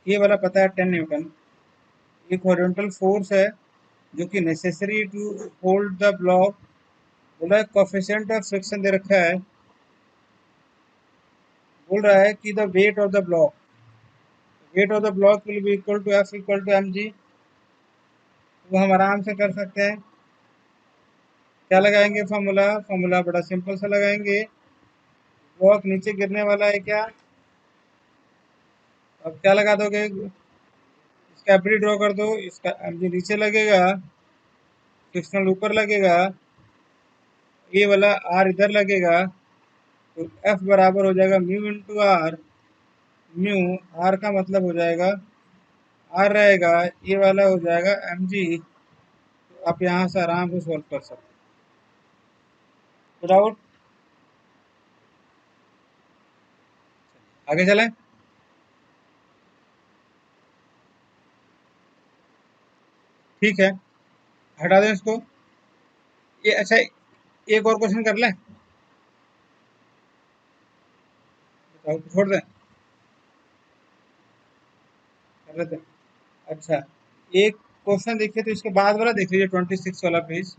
ये वाला पता है 10 न्यूटन एक हॉरिजॉन्टल फोर्स है जो कि necessary to hold the block. बोला है कोफिशिएंट ऑफ फ्रिक्शन दे रखा है, बोल रहा है कि the weight of the block will be equal to f equal to m g. वो हम आराम से कर सकते हैं। क्या लगाएंगे फॉर्मूला बड़ा सिंपल सा लगाएंगे। ब्लॉक नीचे गिरने वाला है क्या, अब क्या लगा दोगे, इसका एवरेज ड्रॉ कर दो, इसका एम जी नीचे लगेगा, फ्रिक्शनल ऊपर लगेगा, ये वाला आर इधर लगेगा, तो एफ बराबर हो जाएगा mu into r. Mu r का मतलब हो जाएगा आर रहेगा, ये वाला हो जाएगा एम जी। तो आप यहाँ से आराम से सॉल्व कर सकते विदाउट। आगे चलें। ठीक है, हटा दें इसको। ये अच्छा, एक और क्वेश्चन कर लें, छोड़ दें, कर लेते हैं। अच्छा, एक क्वेश्चन देखिए तो इसके बाद वाला देख लीजिए, 26 वाला पेज।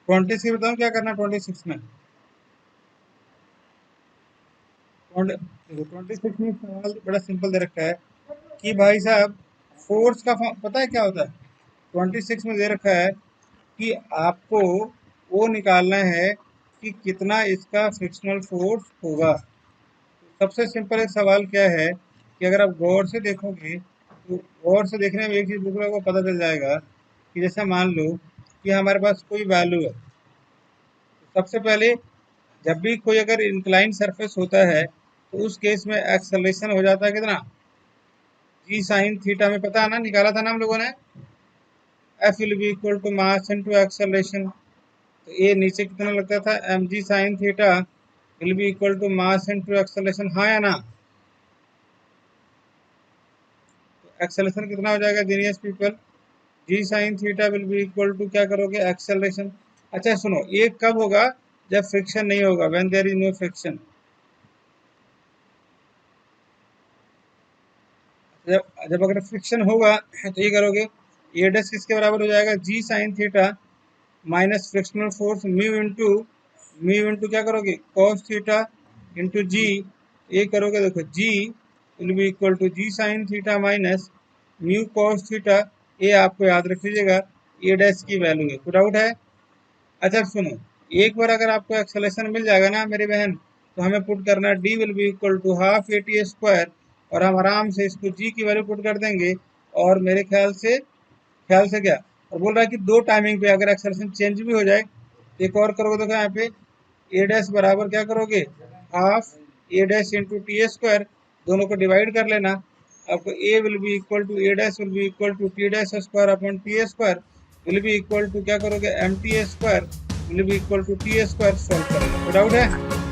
26 बताऊँ क्या करना 26 में। 26 में सवाल बड़ा सिंपल दे रखा है कि भाई साहब फोर्स का पता है क्या होता है। 26 में दे रखा है कि आपको वो निकालना है कि कितना इसका फ्रिक्शनल फोर्स होगा। सबसे सिंपल एक सवाल क्या है कि अगर आप गौर से देखोगे तो गौर से देखने में एक चीज़ दूसरे को पता चल जाएगा कि जैसे मान लो कि हमारे पास कोई वैल्यू है। सबसे पहले जब भी कोई अगर इंक्लाइन सरफेस होता है तो उस केस में एक्सेलरेशन हो जाता है कितना, जी साइन थीटा में पता है ना, निकाला था ना हम लोगों ने। F will be equal to mass into acceleration. तो ये नीचे कितना लगता था, m g sine theta will be equal to mass into acceleration, हाँ या ना। तो एक्सेलरेशन कितना हो जाएगा genius people, g sine theta will be equal to क्या करोगे, एक्सेलरेशन। अच्छा सुनो, ये कब होगा, जब फ्रिक्शन नहीं होगा, when there is no friction. जब अगर फ्रिक्शन होगा तो ये करोगे, ए डैश किसके बराबर हो जाएगा, g sine theta minus frictional force mu into क्या करोगे, कॉस थीटा इंटू जी। ये करोगे, देखो g will be equal to g sine theta minus mu cos theta. ये आपको याद रख लीजिएगा, ए डैश की वैल्यू है, कोई डाउट है। अच्छा सुनो, एक बार अगर आपको एक्सेलरेशन मिल जाएगा ना मेरी बहन, तो हमें पुट करना है d will be equal to half a t square, और हम आराम से इसको जी की वैल्यू पुट कर देंगे। और मेरे ख्याल से क्या, और बोल रहा है कि दो टाइमिंग पे अगर एक्सेलरेशन चेंज भी हो जाए, एक और करोगे तो यहाँ पे ए डैश बराबर क्या करोगे, half a dash into t square, दोनों को डिवाइड कर लेना। आपको a will be equal to a dash will be equal to t dash square upon t square will be equal to क्या करोगे, m t square will be equal to t square. Solve करोगे, doubt है।